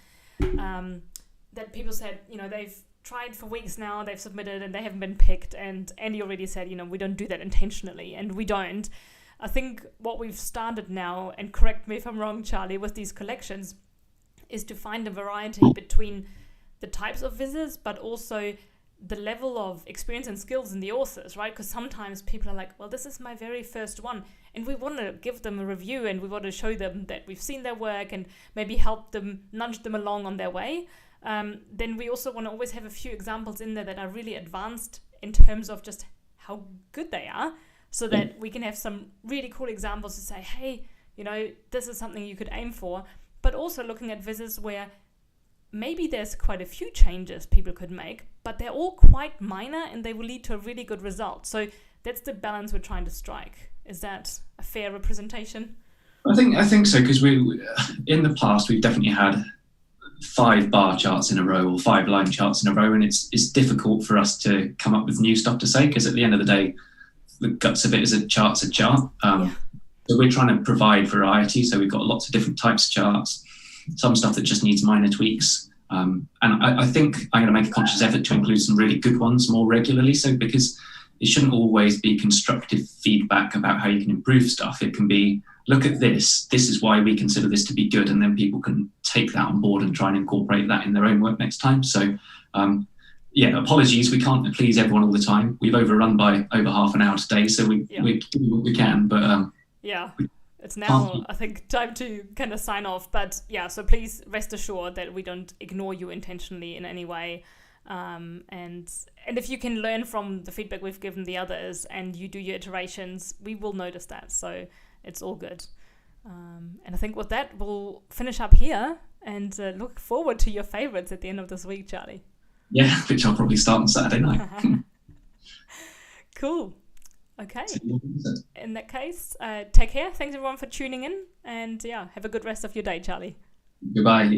That people said, they've tried for weeks now, they've submitted and they haven't been picked. And Andy already said, we don't do that intentionally, and we don't. I think what we've started now, and correct me if I'm wrong, Charlie, with these collections, is to find a variety between the types of visitors, but also the level of experience and skills in the authors, right? Because sometimes people are like, well, this is my very first one, and we want to give them a review and we want to show them that we've seen their work and maybe help them, nudge them along on their way. Then we also want to always have a few examples in there that are really advanced in terms of just how good they are, so that we can have some really cool examples to say, hey, this is something you could aim for. But also looking at visits where maybe there's quite a few changes people could make, but they're all quite minor and they will lead to a really good result. So that's the balance we're trying to strike. Is that a fair representation? I think so, because we in the past we've definitely had 5 bar charts in a row or 5 line charts in a row, and it's difficult for us to come up with new stuff to say, because at the end of the day, the guts of it is a chart's a chart. So we're trying to provide variety. So we've got lots of different types of charts, some stuff that just needs minor tweaks. And I think I'm going to make a conscious effort to include some really good ones more regularly. So because it shouldn't always be constructive feedback about how you can improve stuff. It can be, look at this. This is why we consider this to be good. And then people can take that on board and try and incorporate that in their own work next time. So apologies. We can't please everyone all the time. We've overrun by over half an hour today. So we do what we can, but it's now, I think, time to kind of sign off. But so please rest assured that we don't ignore you intentionally in any way. And if you can learn from the feedback we've given the others and you do your iterations, we will notice that. So it's all good. And I think with that, we'll finish up here and look forward to your favorites at the end of this week, Charlie. Yeah, which I'll probably start on Saturday night. Cool. Okay. In that case, take care. Thanks everyone for tuning in, and have a good rest of your day, Charlie. Goodbye.